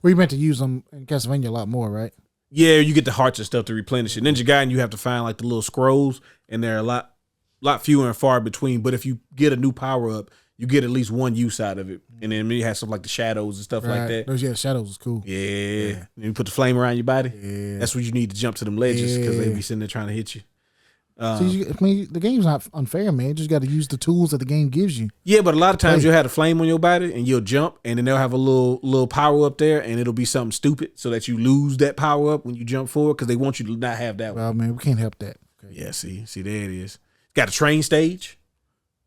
Well, you meant to use them in Castlevania a lot more, right? Yeah, you get the hearts and stuff to replenish it. Ninja Gaiden, you have to find like the little scrolls, and they're a lot fewer and far between. But if you get a new power up, you get at least one use out of it. And then you have stuff like the shadows and stuff like that. Those shadows is cool. Yeah. And you put the flame around your body. Yeah. That's what you need to jump to them ledges because they be sitting there trying to hit you. The game's not unfair, man. You just got to use the tools that the game gives you. Yeah, but a lot of times you'll have a flame on your body and you'll jump, and then they'll have a little power up there, and it'll be something stupid so that you lose that power up when you jump forward because they want you to not have that one. Well, man, we can't help that. Okay. Yeah, see, there it is. Got a train stage.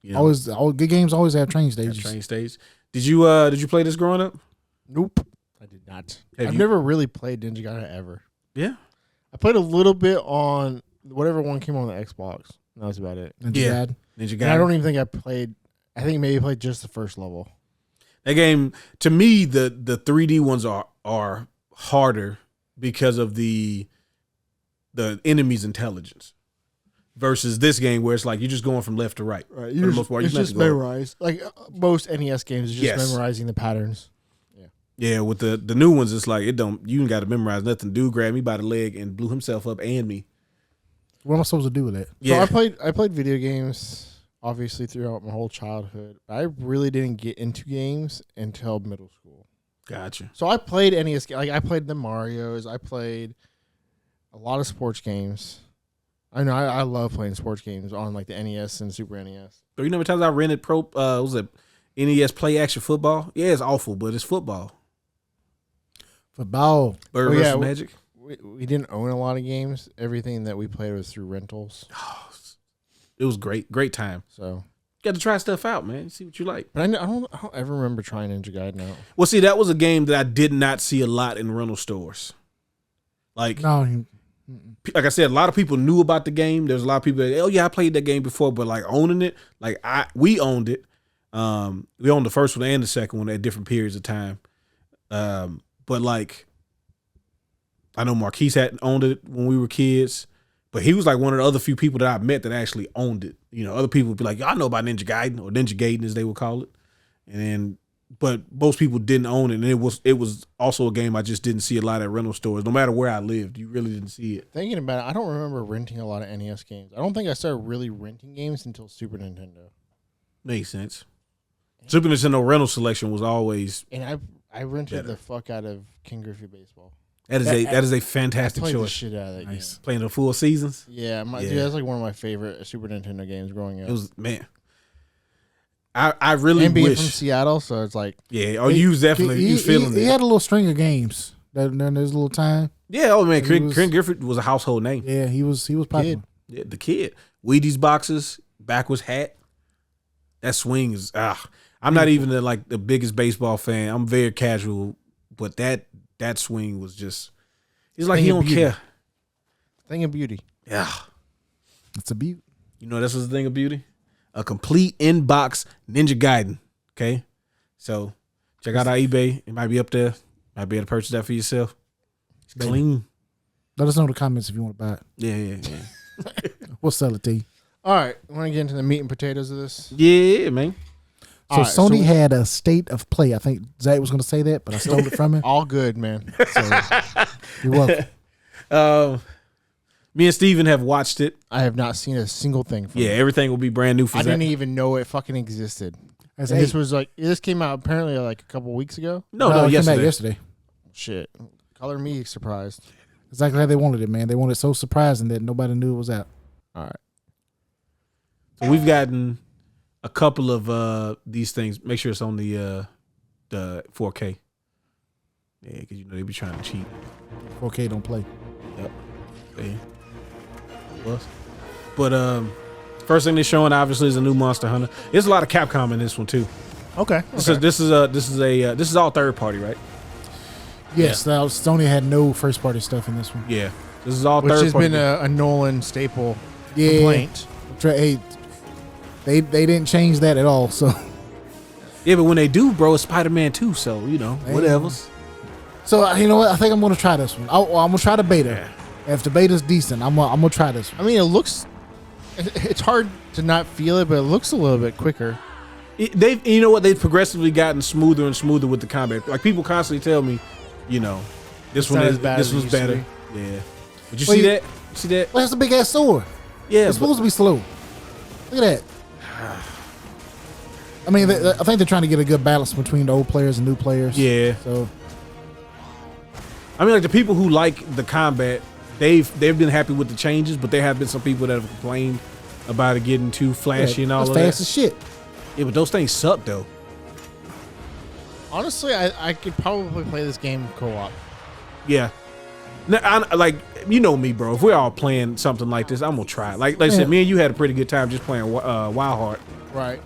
You know, all good games always have train stages. Did you play this growing up? Nope, I did not. I've never really played Ninja Gaiden ever. Yeah, I played a little bit on whatever one came on the Xbox. That was about it. Ninja Gaiden. And I don't even think I played. I think maybe played just the first level. That game, to me, the 3D ones are harder because of the enemy's intelligence. Versus this game where it's like you're just going from left to right. Right. For the most part, it's just memorized. Like most NES games, it's just memorizing the patterns. Yeah. Yeah. With the new ones, it's like you ain't got to memorize nothing. Dude grabbed me by the leg and blew himself up and me. What am I supposed to do with that? Yeah. So I played video games obviously throughout my whole childhood. I really didn't get into games until middle school. Gotcha. So I played NES games. Like I played the Marios. I played a lot of sports games. I know I love playing sports games on like the NES and Super NES. So you know how many times I rented was it NES Play Action Football? Yeah, it's awful, but it's football. Football. Bird versus Magic. We didn't own a lot of games. Everything that we played was through rentals. Oh, it was great time. So you got to try stuff out, man. See what you like. But I don't ever remember trying Ninja Gaiden out. Well, see, that was a game that I did not see a lot in rental stores. Like I said, a lot of people knew about the game. There's a lot of people that, oh yeah, I played that game before, but like owning it, like we owned it. We owned the first one and the second one at different periods of time. But like, I know Marquise had owned it when we were kids, but he was like one of the other few people that I met that actually owned it. You know, other people would be like, I know about Ninja Gaiden or Ninja Gaiden as they would call it. But most people didn't own it, and it was also a game I just didn't see a lot at rental stores. No matter where I lived, you really didn't see it. Thinking about it, I don't remember renting a lot of NES games. I don't think I started really renting games until Super Nintendo. Makes sense. Super Nintendo rental selection was always... And I rented the fuck out of King Griffey Baseball. That is a fantastic I played choice. the shit out of that game. Playing the full seasons. Yeah, dude, that's like one of my favorite Super Nintendo games growing up. It was I really and being wish from Seattle, so it's like you was definitely you was feeling it. He had a little string of games. There's a little time. Yeah, oh man, Ken Griffith was a household name. Yeah, he was popular. Yeah, the kid. Wheaties boxes, backwards hat. That swing is I'm not even the biggest baseball fan. I'm very casual, but that swing was just it's like he don't care. Thing of beauty. Yeah. It's a beauty. You know that's what's the thing of beauty? A complete in-box Ninja Gaiden. Okay? So check out our eBay. It might be up there. Might be able to purchase that for yourself. It's clean. Let us know in the comments if you want to buy it. Yeah. We'll sell it to you. All right. Want to get into the meat and potatoes of this? Yeah, man. So Sony had a state of play. I think Zach was going to say that, but I stole it from him. All good, man. So, you're welcome. Me and Steven have watched it. I have not seen a single thing from it. Everything will be brand new for I Zach. didn't even know it fucking existed. This came out apparently like a couple weeks ago. No, it came out yesterday. Shit. Color me surprised. Exactly how they wanted it, man. They wanted it so surprising that nobody knew it was out. All right. So we've gotten a couple of these things. Make sure it's on the 4K. Yeah, because they be trying to cheat. 4K don't play. Yep. Yeah. But first thing they're showing obviously is a new Monster Hunter. There's a lot of Capcom in this one too. Okay. This is all third party, right? Yes, Sony had no first party stuff in this one. Yeah. This is all Which third has party. been a Nolan staple complaint. Hey, they didn't change that at all. So yeah, but when they do, bro, it's Spider-Man 2, so whatever. So you know what? I think I'm gonna try this one. I'm gonna try the beta. Yeah. If the beta's decent, I'm gonna try this one. I mean, it's hard to not feel it, but it looks a little bit quicker. They've progressively gotten smoother and smoother with the combat. Like people constantly tell me, this one's better. Yeah. Did you see that? See that? Well, that's a big ass sword. Yeah, it's supposed to be slow. Look at that. I mean, I think they're trying to get a good balance between the old players and new players. Yeah. So, I mean, like the people who like the combat, they've been happy with the changes, but there have been some people that have complained about it getting too flashy and all of that. Fast as shit. Yeah, but those things suck though. Honestly, I could probably play this game co-op. Yeah. Now, you know me, bro. If we're all playing something like this, I'm gonna try it. Like I said, me and you had a pretty good time just playing Wild Heart. Right.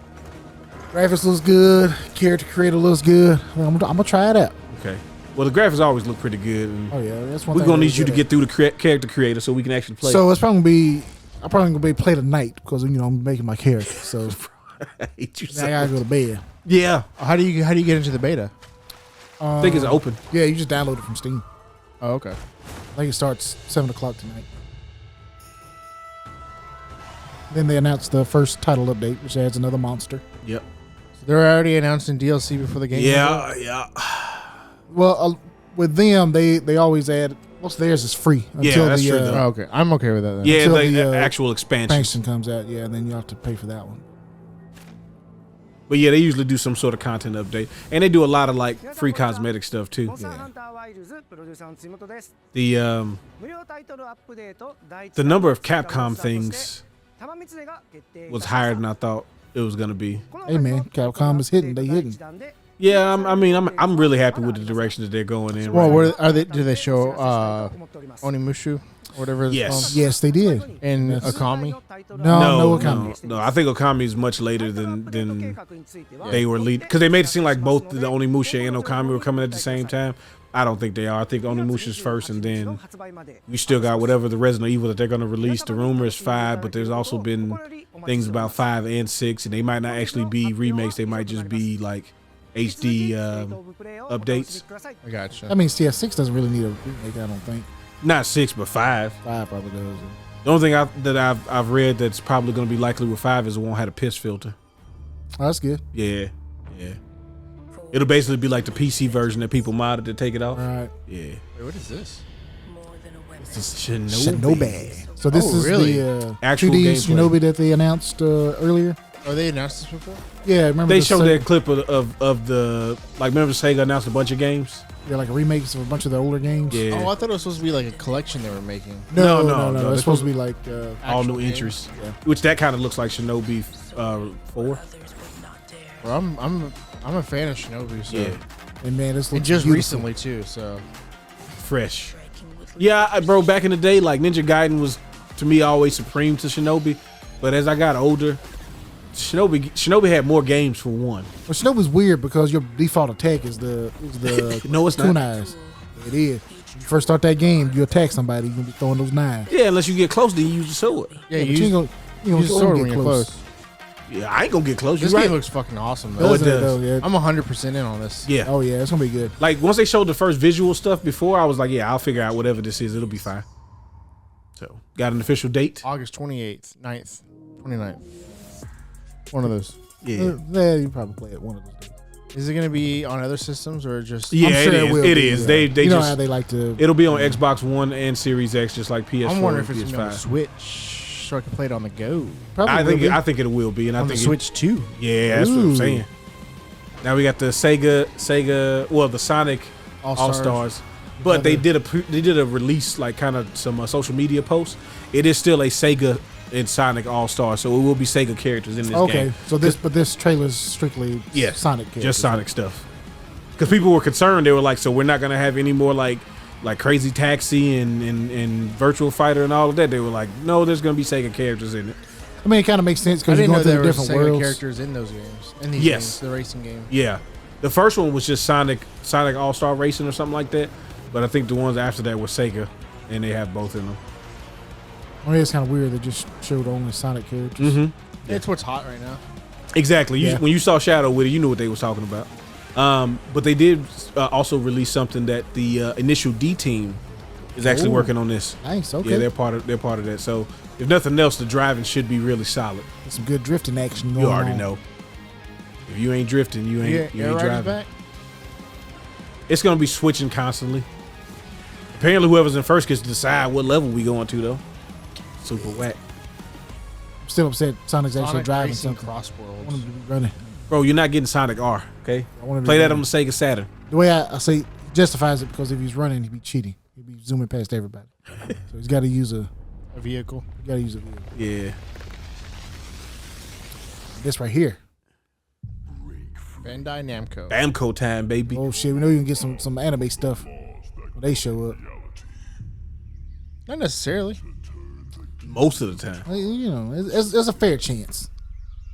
Graphics looks good. Character creator looks good. I'm gonna try it out. Okay. Well, the graphics always look pretty good. That's one. We're gonna need you to get through the character creator so we can actually play. So it's probably gonna be. I'm probably gonna be play tonight because I'm making my character. So I hate you. I gotta go to bed. Yeah. How do you get into the beta? I think it's open. Yeah, you just download it from Steam. Oh, okay. I think it starts 7:00 tonight. Then they announced the first title update, which adds another monster. Yep. So they're already announcing DLC before the game. Yeah. Well, with them, they always add. What's theirs is free until that's the true, okay, I'm okay with that then. Yeah, until the actual expansion comes out. Yeah, and then you have to pay for that one. But yeah, they usually do some sort of content update, and they do a lot of like free cosmetic stuff too. Yeah. The number of Capcom things was higher than I thought it was gonna be. Hey man, Capcom is hitting. They hitting. Yeah, I'm really happy with the direction that they're going in. Well, right are they? Do they show Onimusha, or whatever? Yes. Yes, they did. And Okami. No Okami. No, I think Okami is much later than they were lead because they made it seem like both the Onimusha and Okami were coming at the same time. I don't think they are. I think Onimusha's first, and then we still got whatever the Resident Evil that they're going to release. The rumor is 5, but there's also been things about 5 and 6, and they might not actually be remakes. They might just be like HD updates. I gotcha. I mean, 6 doesn't really need a remake. I don't think. Not 6, but 5. 5 probably does. The only thing that I've read that's probably going to be likely with 5 is it won't have a piss filter. Oh, that's good. Yeah. It'll basically be like the PC version that people modded to take it off. All right. Yeah. Wait, what is this? This is Shinobi. So this is really? the Actual 2D gameplay. Shinobi that they announced earlier. Oh, they announced this before? Yeah, remember they showed that clip of the remember Sega announced a bunch of games. Yeah, like remakes of a bunch of the older games. Yeah. Oh, I thought it was supposed to be like a collection they were making. No. It's supposed to be like all new games. entries. Yeah. Which that kind of looks like Shinobi 4. Well, I'm a fan of Shinobi. So. Yeah. And man, this And looks just beautiful. recently too. So Fresh. Yeah, bro. Back in the day, like Ninja Gaiden was to me always supreme to Shinobi, but as I got older, Shinobi had more games for one. Well, Shinobi's weird because your default attack is the No, it's not. kunais. It is. When you first start that game, you attack somebody, you're gonna be throwing those knives. Yeah, unless you get close, then you use the sword. yeah, but you you ain't gonna use the sword when you're close. Yeah, I ain't gonna get close. This You're game right. looks fucking awesome Oh, though. it does. Though, yeah. I'm 100% in on this. Yeah. Oh yeah, it's gonna be good. Like once they showed the first visual stuff before, I was like, yeah, I'll figure out whatever this is. It'll be fine. So got an official date. August 28th, 9th, 29th. One of those. Yeah. Yeah, you probably play it one of those days. Is it going to be on other systems or just? Yeah, I'm sure it it is. will It be, is. yeah. They You know just how they like to. it'll be on Xbox One and Series X, just like PS4 I'm wondering and if it's going to be on the PS5. Switch, so I can play it on the go. Probably I think it will be, and I On the think Switch too. yeah, that's what I'm Ooh. saying. Now we got the Sega, well, the Sonic All Stars, but they did a release, like kind of some social media posts. It is still a Sega and Sonic All Stars, so it will be Sega characters in this Okay, game. so this trailer's strictly Yes, Sonic characters. just Sonic stuff. Because people were concerned, they were like, so we're not gonna have any more like Crazy Taxi and Virtual Fighter and all of that. They were like, no, there's gonna be Sega characters in it. I mean, it kind of makes sense I because you're didn't know going through there the were different Sega worlds. characters in those games. In these Yes. games, the racing game. Yeah, the first one was just Sonic All Star Racing or something like that. But I think the ones after that were Sega, and they have both in them. I mean, it's kind of weird they just showed only Sonic characters. Mm-hmm. It's what's hot right now. Exactly. Yeah. When you saw Shadow with it, you knew what they was talking about. But they did also release something that the Initial D team is actually Ooh. working on this. Nice. Okay. Yeah, they're part of that. So if nothing else, the driving should be really solid. Some good drifting action going You already on. know. If you ain't drifting, you ain't Riders driving. back? It's gonna be switching constantly. Apparently, whoever's in first gets to decide what level we going to though. Super whack, I'm still upset Sonic's actually Sonic driving Racing something. I want Crossworlds. him to be running. bro. You're not getting Sonic R. Okay, I want him to play be that running. on the Sega Saturn. The way I say justifies it because if he's running, he'd be cheating. He'd be zooming past everybody. So he's got to use a vehicle. vehicle. Yeah. This right here. Bandai Namco. Bamco time, baby. Oh shit, we know you can get some anime stuff when they show up. Not necessarily. Most of the time. Well, you know, it's a fair chance.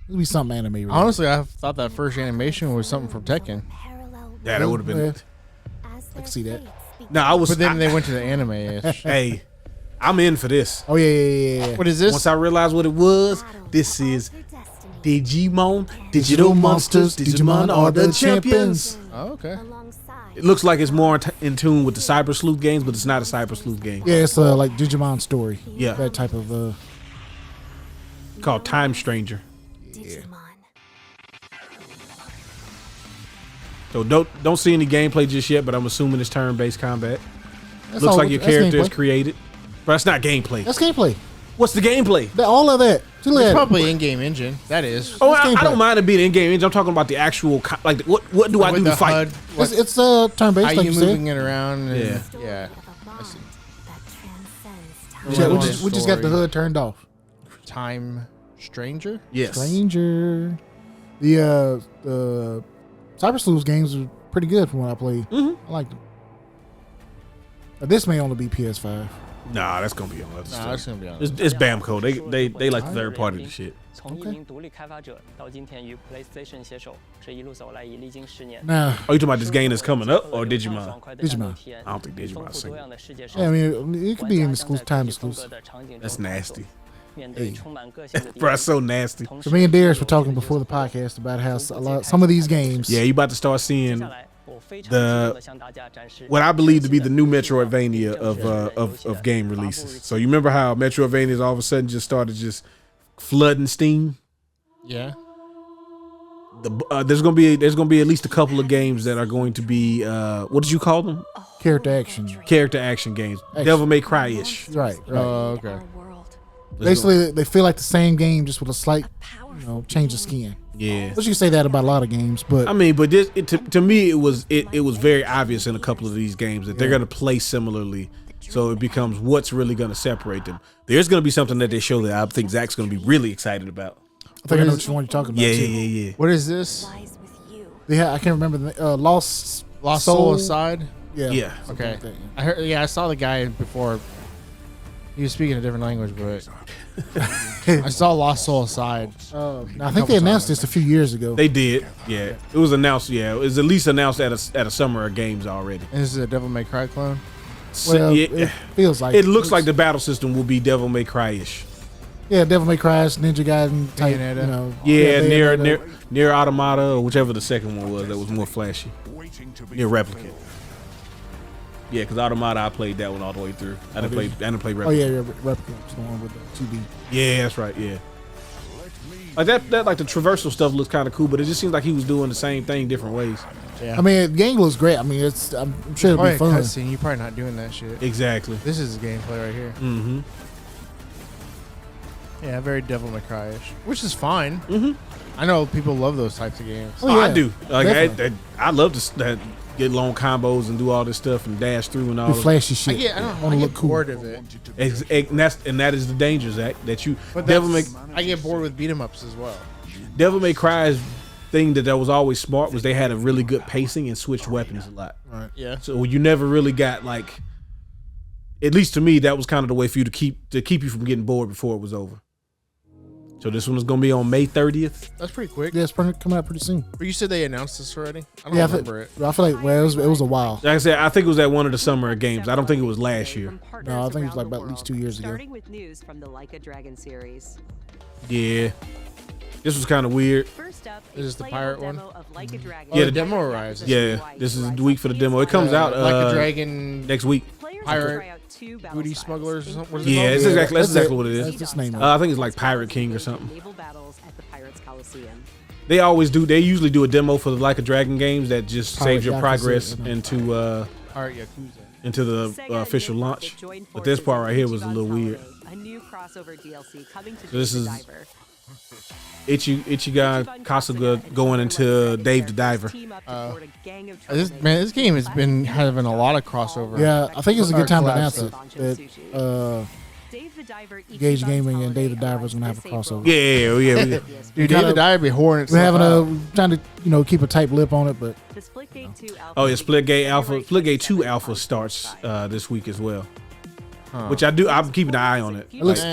It'll be something anime related. Honestly, I thought that first animation was something from Tekken. Yeah, that would have been. Yeah. I can see that. No, I was. But then they went to the anime-ish. Hey, I'm in for this. Oh yeah. What is this? Once I realized what it was, this is Digimon, Digital Monsters, Digimon are the champions. Oh, okay. It looks like it's more in tune with the Cyber Sleuth games, but it's not a Cyber Sleuth game. Yeah, it's like Digimon story. Yeah. That type of Called Time Stranger. So don't see any gameplay just yet, but I'm assuming it's turn-based combat. that's Looks all- like your that's character is gameplay. created, but that's not gameplay. That's gameplay. What's the gameplay? All of that. See, look It's at it. probably in-game engine. That is. Oh, That's I gameplay. don't mind it being in-game engine. I'm talking about the actual, like, what do I do With to the fight? HUD, what- It's turn based, how like you you said. moving it around? And, Yeah. Yeah. I see. Yeah, One we just got the story. hood turned off. Time Stranger? Yes. Stranger. The Cyber Sleuth games are pretty good from what I played. I like them. This may only be PS5. Nah, that's gonna be on other Nah, stuff. that's gonna be on. It's Bamco. They like the third party to shit. 从一名独立开发者到今天与 PlayStation 携手，这一路走来已历经10年。 Nah. Oh, you talking about this game that's coming up or Digimon? Digimon. I don't think Digimon's single. Yeah, I mean, it could be an exclusive time exclusive. That's nasty. 面对充满个性的敌 Bro, 人 that's so nasty. So me and Darius were talking before the podcast about how some of these games. Yeah, you about to start seeing 接下来我非常激动地向大家展示 what I believe to be the new Metroidvania of game releases. So you remember how Metroidvanias all of a sudden just started just flooding Steam? Yeah. There's gonna be at least a couple of games that are going to be what did you call them? Character action. Character action games. Action. Devil May Cry ish. Right. Oh, okay. Basically, they feel like the same game, just with a slight, change of skin. Yeah. But you can say that about a lot of games. But I mean, but this to me it was very obvious in a couple of these games that they're going to play similarly. So it becomes what's really going to separate them. There's going to be something that they show that I think Zach's going to be really excited about. I think I know which one you're talking about. Yeah. What is this? Yeah, I can't remember the Lost Soul Aside. Yeah. Okay. Like that, I heard. Yeah, I saw the guy before. He was speaking a different language, but I saw Lost Soul Aside. I think they announced this a few years ago. They did. Yeah. It was announced. Yeah. It was at least announced at a summer of games already. And this is a Devil May Cry clone. Well, it feels like it looks like the battle system will be Devil May Cry-ish. Yeah, Devil May Cry, Ninja Gaiden type. Near Automata or whichever the second one was that was more flashy. Near Replicant. Yeah, because Automata, I played that one all the way through. I didn't play Replicant. Oh yeah, Replicant's the one with the 2D. Yeah, that's right. Yeah. Like that like the traversal stuff looks kind of cool, but it just seems like he was doing the same thing different ways. Yeah. I mean, the game looks great. I mean, I'm sure it'll be fun. You're probably not doing that shit. Exactly. This is the gameplay right here. Mm-hmm. Yeah, very Devil May Cry-ish, which is fine. Mm-hmm. I know people love those types of games. Oh, yeah. I do. Like I love to get long combos and do all this stuff and dash through and all this flashy shit. I get bored of it. And that is the danger, Zach. That you. But I get bored with beat 'em ups as well. Devil May Cry's thing that was always smart was they had a really good pacing and switched weapons a lot. Right. Yeah. So you never really got like. At least to me, that was kind of the way for you to keep you from getting bored before it was over. So this one is going to be on May 30th. That's pretty quick. Yeah, it's coming out pretty soon. But you said they announced this already? I don't remember it. I feel like it was a while. Like I said, I think it was at one of the summer games. I don't think it was last year. No, I think it was like about at least 2 years ago. Starting with news from the Like a Dragon series. Yeah. This was kind of weird. First up, this is the pirate one? Like a Dragon. Yeah, the demo arrives. Yeah, this is the week for the demo. It comes out Like a Dragon next week. Pirate Booty Smugglers or something? Yeah, that's exactly what it is. That's its name. I think it's like Pirate King or something. Naval battles at the Pirates Coliseum. They usually do a demo for the Like a Dragon games that just saves your progress into the official launch. But this part right here was a little weird. A new crossover DLC coming to this is Diver. Ichigo Kasuga going into Dave the Diver. This game has been having a lot of crossover. Yeah, I think it's a good time to announce it. Gage Gaming and Dave the Diver is gonna have a crossover. Yeah. Dude, Dave the Diver be whoring it. We're having trying to keep a tight lip on it, but. Oh yeah, Splitgate 2 Alpha starts this week as well. Which I'm keeping an eye on it. It looks,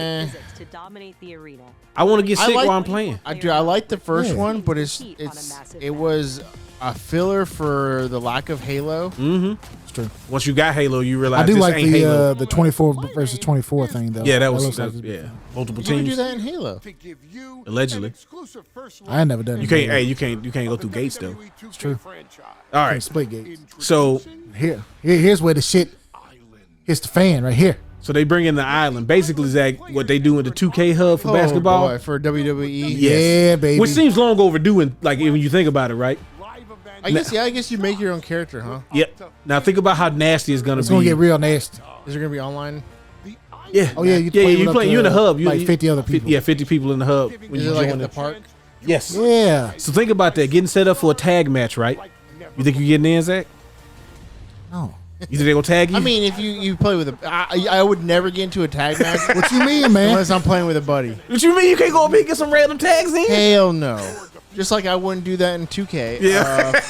I want to get sick while I'm playing. I like the first one, but it was a filler for the lack of Halo. Mm-hmm. It's true. Once you got Halo, you realize I do this like ain't Halo. the 24 versus 24 thing though. Yeah, that was multiple You can teams. do that in Halo. Allegedly. I ain't never done it. You can't go through gates though. It's true. All right, split gates. So here's where the shit hits the fan right here. So they bring in the island. Basically, Zach, what they do in the 2K hub for basketball. Boy, for WWE. Yes. Yeah, baby. Which seems long overdue when you think about it, right? I guess you make your own character, huh? Yep. Now think about how nasty it's gonna be. It's gonna get real nasty. Is it gonna be online? Yeah. Oh yeah, you play. You in the hub. Like 50 other people. 50 people in the hub. Is it like at the park? Yes. Yeah. So think about that. Getting set up for a tag match, right? You think you're getting in, Zach? No. You think they gonna tag you? I mean, if you play with I would never get into a tag match. What you mean, man? Unless I'm playing with a buddy. What you mean? You can't go up here and get some random tags in? Hell no. Just like I wouldn't do that in 2K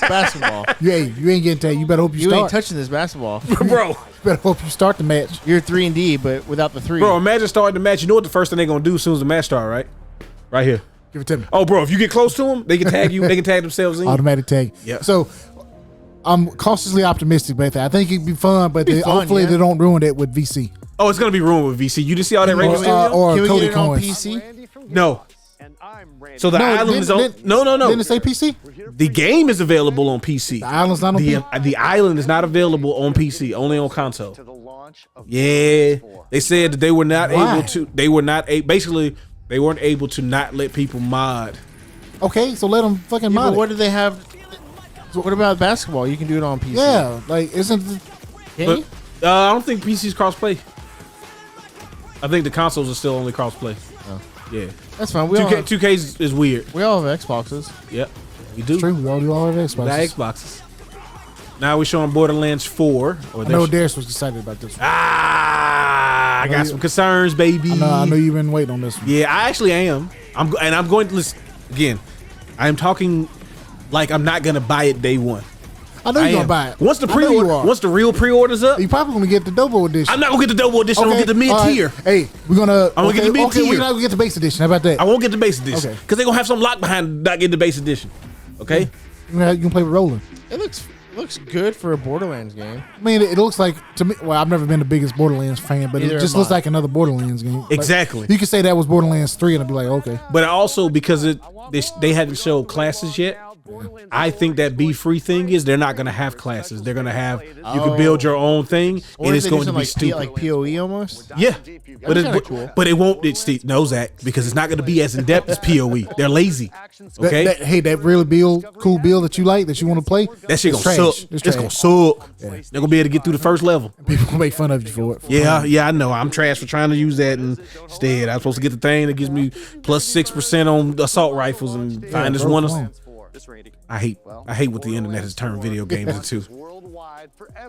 basketball. You ain't getting tagged. You better hope you start. You ain't touching this basketball. Bro. You better hope you start the match. You're 3-and-D, but without the 3. Bro, imagine starting the match. You know what the first thing they're gonna do as soon as the match starts, right? Right here. Give it to me. Oh, bro, if you get close to them, they can tag you. They can tag themselves in. Automatic tag. Yeah. So I'm cautiously optimistic about that. I think it'd be fun, but hopefully they don't ruin it with VC. Oh, it's gonna be ruined with VC. You just see all that regular video? Or Can we Cody get it on coins. PC? No. So the island is on. No. Didn't it say PC? The game is available on PC. The island's not on PC. The island is not available on PC, only on console. Yeah, they said that they were not able to. They were not basically they weren't able to not let people mod. Okay, so let them fucking mod But it. what do they have? What about basketball? You can do it on PC. Yeah, like isn't Can you? I don't think PC's crossplay. I think the consoles are still only crossplay. Oh. Yeah. That's fine. We all have, 2K is weird. we all have Xboxes. Yep. We do. True. We all have Xboxes. The Xboxes. Now we're showing Borderlands 4. I know Darius was excited about this one. I got some concerns, baby. I know you've been waiting on this one. Yeah, I actually am. I'm going to listen again. I am talking like I'm not gonna buy it day one. I know you're gonna buy it. Once the I know you pre-order, are. once the real pre-orders up, You probably gonna get the double edition. I'm not gonna get the double edition. I'm gonna get the mid all right. tier. Hey, we're gonna. I'm gonna get the mid-tier. Okay, we're not gonna get the base edition. How about that? I won't get the base edition Okay. because they're gonna have some lock behind not getting the base edition. Okay. You can play with Roland. It looks good for a Borderlands game. I mean, it looks like to me. Well, I've never been the biggest Borderlands fan, but Neither it just am looks I. like another Borderlands game. Like, Exactly. you could say that was Borderlands 3, and I'd be like, okay. But also because they hadn't showed classes yet. I think that Be Free thing is they're not gonna have classes. They're gonna have you can build your own thing, Or and if it's they going do to be something stupid. like PoE almost. Yeah, but kinda cool. but it won't. It Steve knows that because it's not going to be as in depth as PoE. They're lazy. Okay, That really cool build that you like, that you want to play, that shit it's gonna trash. suck. It's It's gonna suck. They're gonna be able to get through the first level. People gonna make fun of you for it. Yeah, I know. I'm trash for trying to use that instead. I'm supposed to get the thing that gives me plus 6% on assault rifles and find this bro, one. come on. I hate what the internet has turned video games into.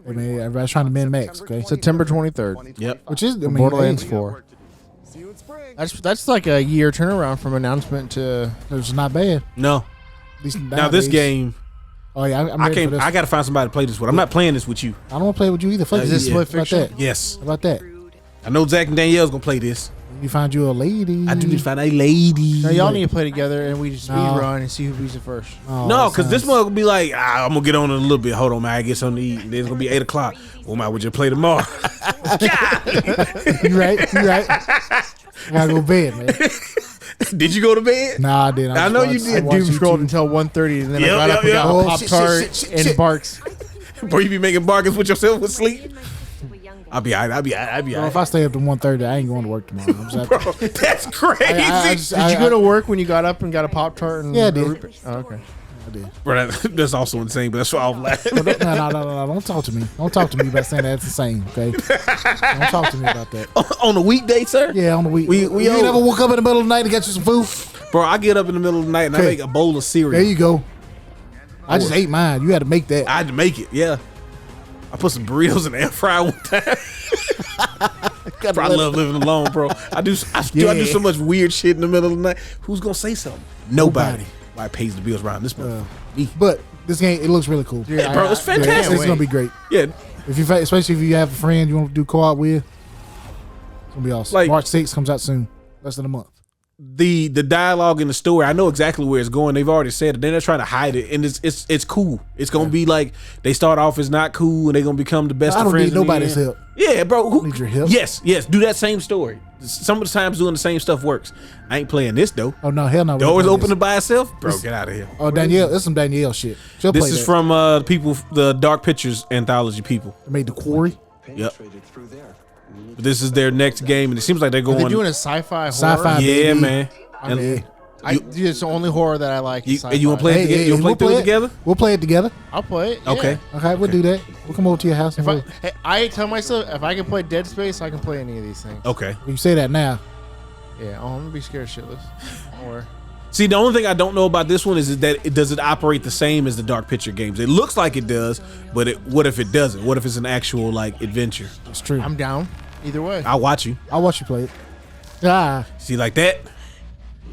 I mean, everybody's trying to min max, okay? September 23rd. Yep. Which is, I mean, Borderlands hey, 4. That's like a year turnaround from announcement to. It's not bad. No. At least Now this nowadays. game, Oh yeah, I'm I ready for can't. this. I got to find somebody to play this with. I'm not playing this with you. I don't want to play with you either. Fuck Is you. this split How about fiction? that? Yes. How about that? I know Zach and Danielle's gonna play this. You find you a lady. I do need to find a lady. Now y'all need to play together and we just speed No. run and see who beats it first. Oh, No, that because this sounds- one will be like, I'm gonna get on in a little bit. Hold on, man. I get something to eat. And then it's gonna be 8:00. Well, might we just play tomorrow? You right? You right? I gotta go to bed, man. Did you go to bed? Nah, I didn't. I know you did. watched Doom scrolled YouTube. until 1:30 and then Yep, I got up and yep, got yep. a Oh, Pop-Tart shit, and Barks. Bro, you be making bargains with yourself with sleep? I'll be all right. Bro, if I stay up to 1:30, I ain't going to work tomorrow. I'm just Bro, that's crazy. Did you go to work when you got up and got a Pop-Tart? And Yeah, I did. Oh, okay. I did. Bro, that's also insane, but that's why I'm laughing. No, don't talk to me. Don't talk to me about saying that's insane, okay? Don't talk to me about that. On a weekday, sir? Yeah, on the week. We you old. never woke up in the middle of the night to get you some food? Bro, I get up in the middle of the night and I Okay. make a bowl of cereal. There you go. I just ate mine. You had to make that. I had to make it, yeah. I put some burritos in the air fryer one time. Bro, I love living alone, bro. I do so much weird shit in the middle of the night. Who's gonna say something? Nobody. Why pays the bills around this month? Me. But this game, it looks really cool. Yeah, bro, it's fantastic. It's gonna be great. Yeah, Especially if you have a friend you want to do co-op with, it's gonna be awesome. Like- March 6th comes out soon, less than a month. the dialogue in the story, I know exactly where it's going. They've already said it. They're not trying to hide it, and it's cool. It's gonna be like they start off as not cool, and they're gonna become the best I of don't friends. need in the nobody's end. help. Yeah, bro. Who need your help. Yes, do that same story. Some of the times doing the same stuff works. I ain't playing this though. Oh no, hell no. we Doors don't play open this. by itself, bro. Get out of here. Oh Danielle, it's some Danielle shit. She'll This play is that. from the Dark Pictures anthology people. They made the quarry. Yep. But this is their next game, and it seems like they're Are going. they doing a sci-fi horror? Sci-fi. Yeah, baby. man. I mean, Dude, it's the only horror that I like. is And you want to sci-fi. play it together? You want to play through it together? We'll play it together. I'll play it. Okay. Yeah. Okay, we'll do that. We'll come over to your house. And I tell myself if I can play Dead Space, I can play any of these things. Okay. you say that now. Yeah. Oh, I'm gonna be scared shitless. Don't worry. See, the only thing I don't know about this one is that does it operate the same as the Dark Picture games? It looks like it does, but what if it doesn't? What if it's an actual like adventure? It's true. I'm down. Either way. I'll watch you. I'll watch you play it. Ah, See, like that?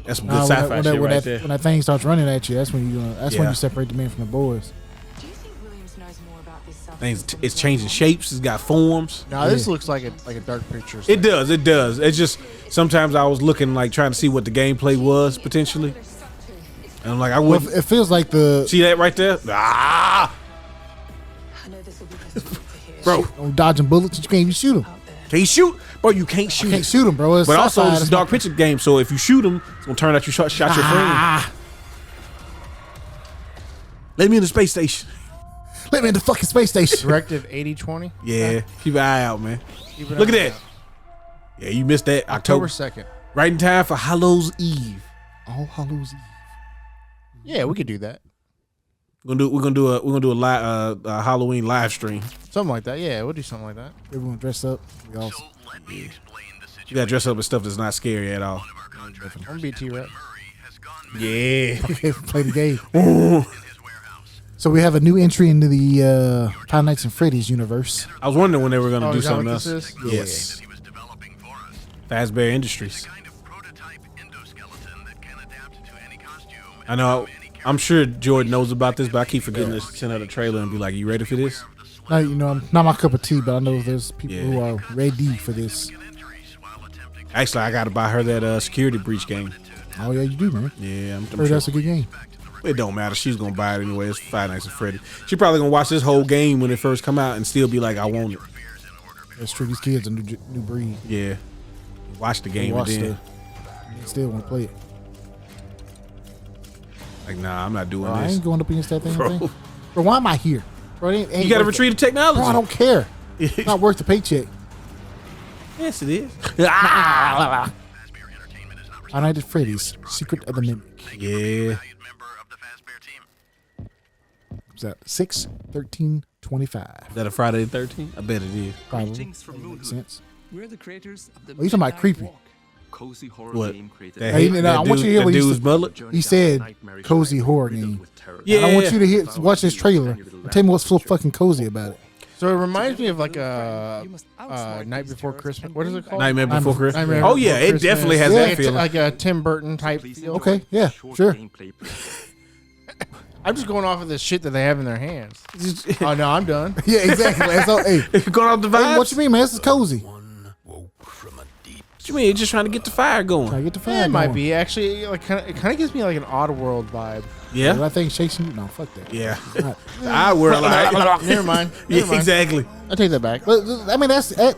That's some good nah, sci-fi shit right there. when that thing starts running at you, that's when you when Yeah. you separate the men from the boys. Do you think Williams knows more about this stuff? Things, it's changing shapes. It's got forms. Now this looks like a dark picture. It does. It does. It's just sometimes I was looking like trying to see what the gameplay was potentially, and I'm like, I Well, wouldn't it feels like the see that right there. Ah, I know this will be frustrating to hear. bro, dodging bullets. You can't even shoot them. can you shoot? Bro, you can't shoot. Can't shoot them, bro. It's But also, sci-fi, it's a that's Dark not- Picture game, so if you shoot him, it's gonna turn out you shot your friend. Let me in the space station. Let me in the fucking space station. Directive 8020. Yeah, keep an eye out, man. Keep an Look at eye that. out. Yeah, you missed that October October. 2nd. Right in time for Hallows Eve. All Hallows Eve. Yeah, we could do that. We're gonna do a live Halloween live stream. Something like that. Yeah, we'll do something like that. Everyone dressed up. We all You gotta dress up with stuff that's not scary at all. I'm gonna be T-Rex. Yeah. Play the game. So we have a new entry into the Five Nights at Freddy's universe. I was wondering when they were gonna do is that something what else. this is? Yes. Fazbear Industries. I know. I'm sure Jordan knows about this, but I keep forgetting to send her the trailer and be like, "You ready for this?" Now, you know, not my cup of tea, but I know there's people Yeah. who are ready for this. Actually, I got to buy her that security breach game. Oh yeah, you do, man. Yeah, I'm Heard sure. that's a good game. It don't matter. She's gonna buy it anyway. It's Five Nights at Freddy. She probably gonna watch this whole game when it first come out and still be like, "I want it." That's true. These kids are new breed. Yeah. Watch the game Watch and then they still want to play it. like, nah, I'm not doing Bro, I this. ain't going up against that thing. Bro. Bro, why am I here? Bro, it ain't You gotta worth retrieve the it. technology. Bro, I don't care. It's not worth the paycheck. Yes, it is. Five Nights at Freddy's: Secret of the Mimic. Yeah. Was that 6/13/25? Is that a Friday the 13th? I bet it is. Probably. Greetings from That makes Moonwood. sense. We're the creators of the Oh, you talking about Midnight creepy. Walk, cozy horror What? game created That, Hey, hate, no, that I want you to hear that what he dude's said. mullet? He said cozy horror game. Yeah. And I want you to watch this trailer and tell me what's so fucking cozy about it. So it reminds me of like a Night Before Christmas. What is it called? Nightmare Before Christmas. Nightmare Oh Before yeah, it Christmas. definitely has Yeah. that feeling. Like a Tim Burton type feel. Okay, yeah, sure. I'm just going off of the shit that they have in their hands. Oh no, I'm done. Yeah, exactly. Man. So, hey, Going off the hey, vibes. what you mean, man? This is cozy. What you mean? You're just trying to get the fire going. Try to get the fire Yeah, it might going. be actually like it kind of gives me like an Oddworld vibe. Yeah, Yeah. I think shakes you. No, fuck that. Yeah. Not- I were like, Never mind. yeah, Never mind. exactly. I take that back. But I mean, that's cool. You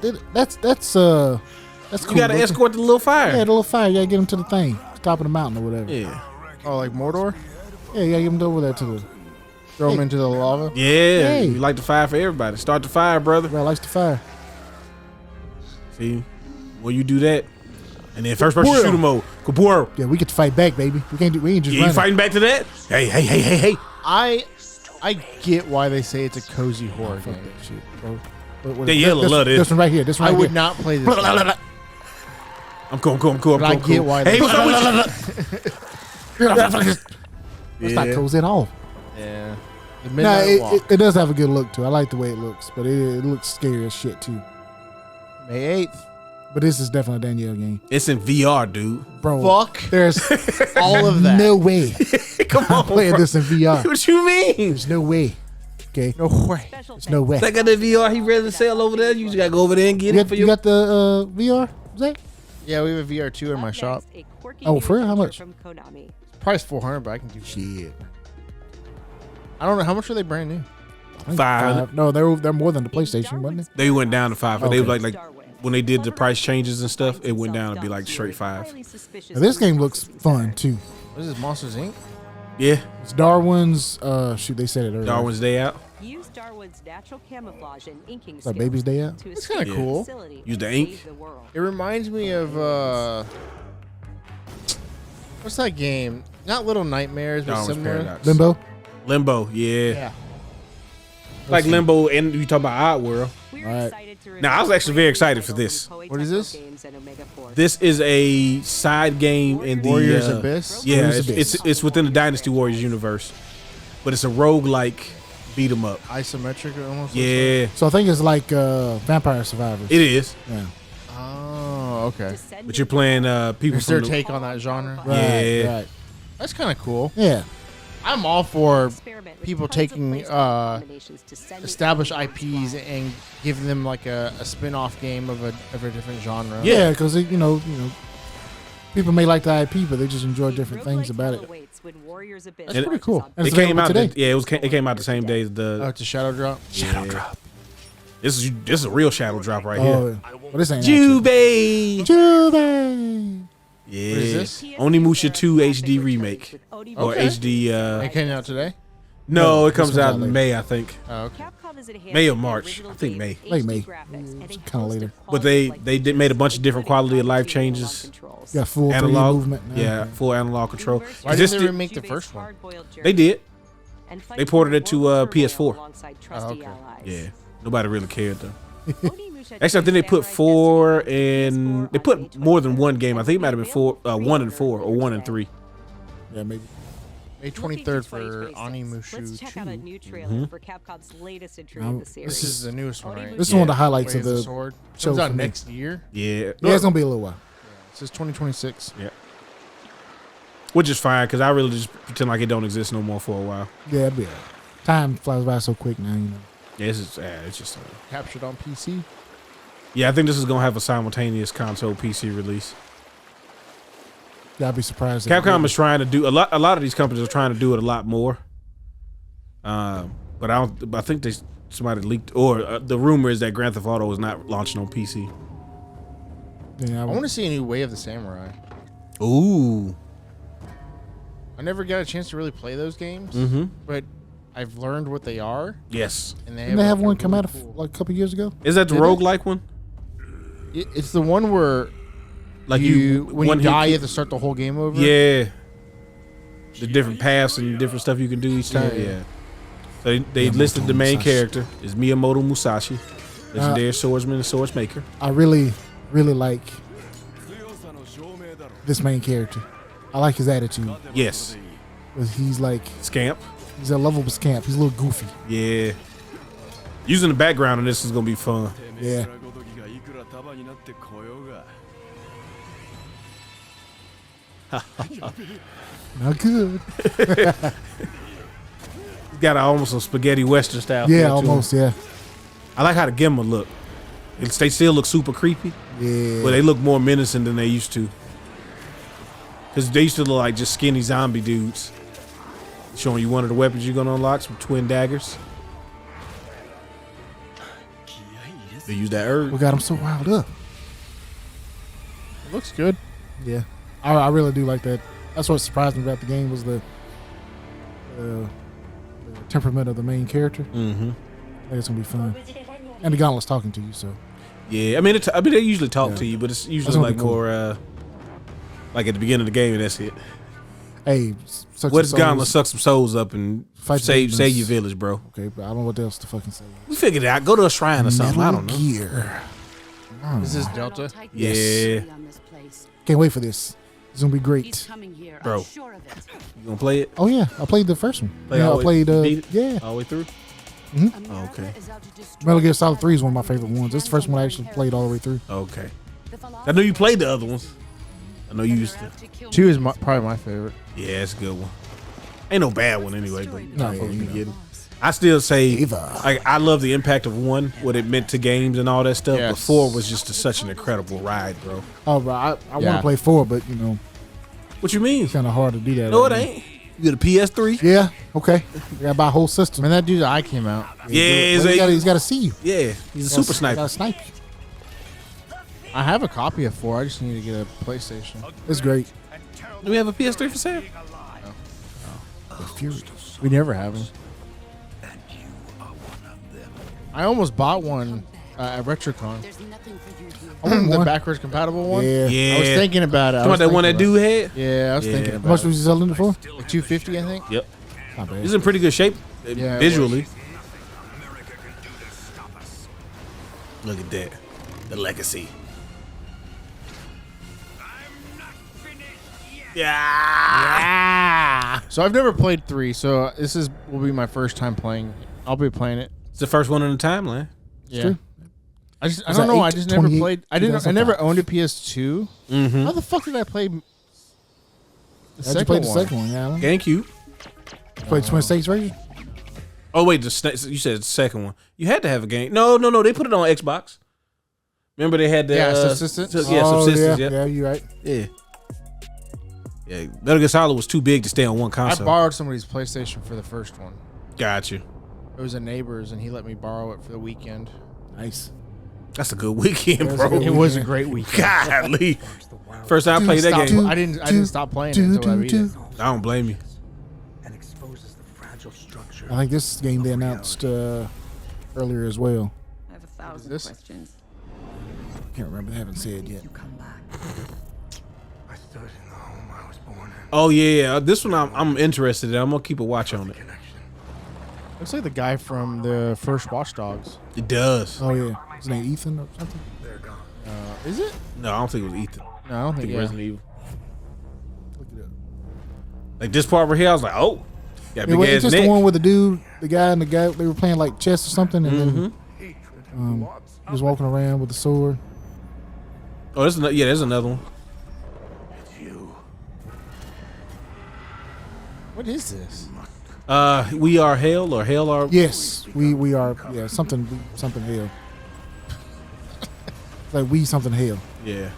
gotta looking. escort the little fire. Yeah, the little fire. You gotta get him to the thing, top of the mountain or whatever. Yeah. Oh, like Mordor? Yeah, you gotta get him over there to the. Throw them into the lava? Yeah. Hey. You like the fire for everybody. Start the fire, brother. Bro, likes the fire. See, when you do that, and then first person Kaboom. shooter mode, kaboom. Yeah, we get to fight back, baby. We ain't just Yeah, you running. fighting back to that? Hey. I get why they say it's a cozy horror Fuck game. that shit, bro. They yellow love this. This one right here. This one I right would here. not play this. game. I'm cool. But I get why Hey, they- what's up with you? It's not cozy at all. Yeah. The Nah, Midnight Walk. it does have a good look to it. I like the way it looks, but it looks scary as shit too. May 8th. But this is definitely a Danielle game, It's in VR, dude. bro. Fuck There's all of that. no way Come I'm on, playing bro. this in VR. What you mean? There's no way. Okay, No way. there's no way. That got the VR he ready to sell over there. You just gotta go over there and get You it got, for you you. got the VR, Zach? Yeah, we have a VR2 in my shop. Oh, for real? How much? Price $400, but I can do Shit. I don't know how much are they brand new. I think 500. No, they're more than the PlayStation, wasn't it? They went down to 5. They Okay. was like when they did the price changes and stuff, it went down to be like straight 5. Now, this game looks fun too. What is this, Monsters Inc? Yeah, It's Darwin's. Shoot, they said it earlier. Darwin's Day Out. Use Darwin's natural camouflage and inking It's like Baby's Day Out. It's kinda cool. Use the ink. It reminds me of what's that game? Not Little Nightmares, but Darwin's similar. Paradox. Limbo. Limbo, yeah. Yeah. Like Limbo, and you talk about Oddworld. Now, I was actually very excited for this. What is this? This is a side game in the Warriors Abyss? Yeah, Warriors it's, Abyss. it's within the Dynasty Warriors universe, but it's a roguelike beat 'em up. Isometric almost. Yeah, So I think it's like Vampire Survivors. it is. Yeah. Oh, okay. But you're playing people Is their from the, take on that genre? Right. Yeah. Right. That's kind of cool. Yeah. I'm all for people taking established IPs and giving them like a spin-off game of a different genre. Yeah. Yeah, because you know, people may like the IP, but they just enjoy different things about it. That's pretty cool. And it it's came available out. today. It came out the same day as the Oh, it's a Shadow Drop. Shadow Drop. This is a real Shadow Drop right here. Oh, well, this ain't Jubei. Jubei. Yeah. What is this? Onimusha 2 HD remake or Okay. HD. It came out today. No, it this comes comes out out in later. May, I think. Oh, okay. May or March. I think May. Late May. Kind of later. But they did made a bunch of different quality of life changes. You got full 3D Analog movement. now. Yeah, full analog control. Why This didn't they did- remake the first one? They did. They ported it to PS4. Oh, okay. Yeah. Nobody really cared though. Actually, I think they put 4 in. They put more than one game. I think it might have been 1 and 4 or 1 and 3. Yeah, maybe. May 23rd for Onimushu Let's check 2. out a new trailer for Capcom's latest entry in the series. This is the newest one, right? This is one of the highlights Waves of the Sword. show Comes out for me. next year. Yeah. Yeah, it's gonna be a little while. It says 2026. Yeah. Which is fine because I really just pretend like it don't exist no more for a while. Yeah, it'll be all right. Time flies by so quick now, you know. Yeah, it's just. Captured on PC. Yeah, I think this is gonna have a simultaneous console PC release. Yeah, I'd be surprised. if Capcom it is trying to do a lot. A lot of these companies are trying to do it a lot more. But I think somebody leaked, or the rumor is that Grand Theft Auto is not launching on PC. Yeah, I want to see a new Way of the Samurai. Ooh. I never got a chance to really play those games, but I've learned what they are. Yes. And Didn't they have like, one a come really out cool- like a couple years ago? Is that the Did it? roguelike one? It's the one where Like when you one die, hit- you have to start the whole game over. Yeah. The different paths and different stuff you can do each time. Yeah. Yeah. So they listed the main Musashi. character is Miyamoto Musashi, legendary swordsman and swordsmaker. I really, really like this main character. I like his attitude. Yes. He's like, Scamp. he's a lovable scamp. He's a little goofy. Yeah. Using the background on this is gonna be fun. Yeah. Not good. Got almost a spaghetti western style. Yeah, feel to almost. him. Yeah. I like how the Gemma look. They still look super creepy, Yeah. but they look more menacing than they used to. Because they used to look like just skinny zombie dudes. Showing you one of the weapons you're gonna unlock, some twin daggers. They use that herb. We got him so riled up. It looks good. Yeah. I really do like that. That's what surprised me about the game was the temperament of the main character. Mm-hmm. I think it's gonna be fun. And the gauntlet's talking to you, so Yeah, I mean, they usually talk Yeah. to you, but it's usually That's gonna like be cool. more, like at the beginning of the game, and that's it. hey, such What a is soul Gauntlet? is- Suck some souls up and Fight save demons. your village, bro. Okay, but I don't know what else to fucking say. We figured it out. Go to a shrine or something. I Metal don't know. Gear. This is Delta. Yeah, Can't wait for this. It's gonna be great. bro. You gonna play it? Oh yeah, I played the first one. Play Yeah, all I the played. beat it? Yeah, All the way through? Oh, okay. Metal Gear Solid 3 is one of my favorite ones. This is the first one I actually played all the way through. Okay. I know you played the other ones. I know you used to. 2 is probably my favorite. Yeah, it's a good one. Ain't no bad one anyway, but No, you yeah, you know. getting. I still say Eva. I love the impact of 1, what it meant to games and all that stuff. Yes. But 4 was just such an incredible ride, bro. Oh, bro, I want Yeah. to play 4, but you know, What you mean? it's kind of hard to do that. No, right it now. ain't. You get a PS3? Yeah, okay. You gotta buy a whole system. When that dude's eye came out, Yeah, Well, he's got to see you. yeah. He's a super sniper. Gotta snipe you. I have a copy of 4. I just need to get a PlayStation. It's great. Do we have a PS3 for sale? We never have them. I almost bought one at RetroCon. I wanted the One. backwards compatible one. Yeah. Yeah. I was thinking about it. I Talking was about that one that thinking dude had? about it. Yeah, I was Yeah. thinking How about much it. was you selling it for? Like $250, I think. Yep. Not bad. He's in pretty good shape Yeah, it visually. Look at that. The legacy. Yeah. So I've never played 3, so this will be my first time playing. I'll be playing it. It's the first one in the timeline. Yeah. true. I Was don't that know. I 8, just never 28, played. I never 2005? owned a PS2. Mm-hmm. How the fuck did I play the How'd you play the second one? Yeah, I GameCube. played the Twin States version. Oh wait, you said the second one. You had to have a game. No. They put it on Xbox. Remember they had the Yeah, Subsistence? Yeah, Subsistence. Yeah, Yeah, you're right. yeah. Yeah, Metal Gear Solid was too big to stay on one I console. borrowed somebody's PlayStation for the first one. Got you. It was a neighbor's, and he let me borrow it for the weekend. Nice. That's a good weekend, That's a bro. good It was a great weekend. Golly. First time I played that Stop- game. I didn't stop playing it until I beat it. I don't blame you. I think this game they announced earlier as well. I have 1,000 this? questions. Can't remember. They haven't said yet. I stood in the home I was born in. Oh yeah, this one I'm interested in. I'm gonna keep a watch on it. Looks like the guy from the first Watch Dogs. It does. Oh yeah. His name Ethan or something. Is it? No, I don't think it was Ethan. No, I don't I think think Resident Evil. Look it up. Like this part right here, I was like, oh, got big It's ass just neck. the one with the dude, the guy, and the guy. They were playing like chess or something, and then he was walking around with the sword. Oh, there's another one. What is this? We are hell or hell are. Yes, we are. Yeah, something hell. Like we something hell. Yeah.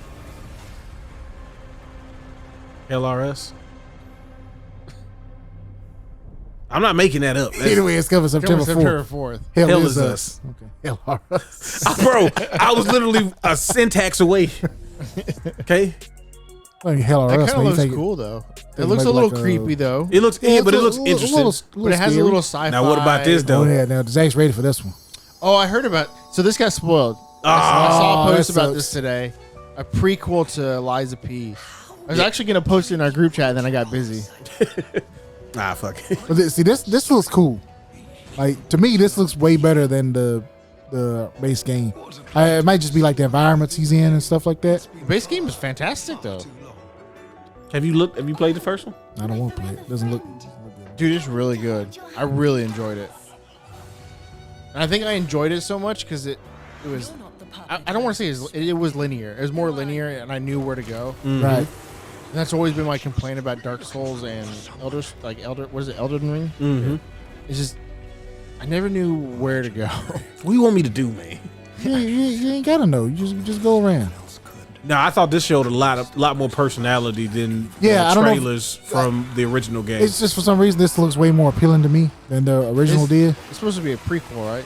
LRS. I'm not making that up. That's- Anyway, it's coming September 4th. Hell is us. Okay. Hell are us. Bro, I was literally a syntax away. Okay. Well, hell are That us. kind Man. of You looks take cool though. It it looks might a be little like a- creepy though. It looks, Yeah, but it looks a interesting. But it has a little sci-fi. Now, what about this Oh though? yeah, now Zach's ready for this one. Oh, I heard about. So this got spoiled. I saw a that post about sucks. this today. A prequel to Liza P. I was actually gonna post it in our group chat, and then I got busy. Nah, fuck it. But see, this looks cool. Like to me, this looks way better than the base game. It might just be like the environments he's in and stuff like that. The base game is fantastic though. Have you played the first one? I don't want to play it. Doesn't look good. Dude, it's really good. I really enjoyed it. And I think I enjoyed it so much because it was. I don't want to say it was linear. It was more linear, and I knew where to go. Right. And that's always been my complaint about Dark Souls and Elden Ring. Mm-hmm. It's just I never knew where to go. What do you want me to do, man? You ain't gotta know. You just go around. No, I thought this showed a lot more personality than Yeah, I don't know if- trailers from the original game. It's just for some reason this looks way more appealing to me than the original did. It's supposed to be a prequel, right?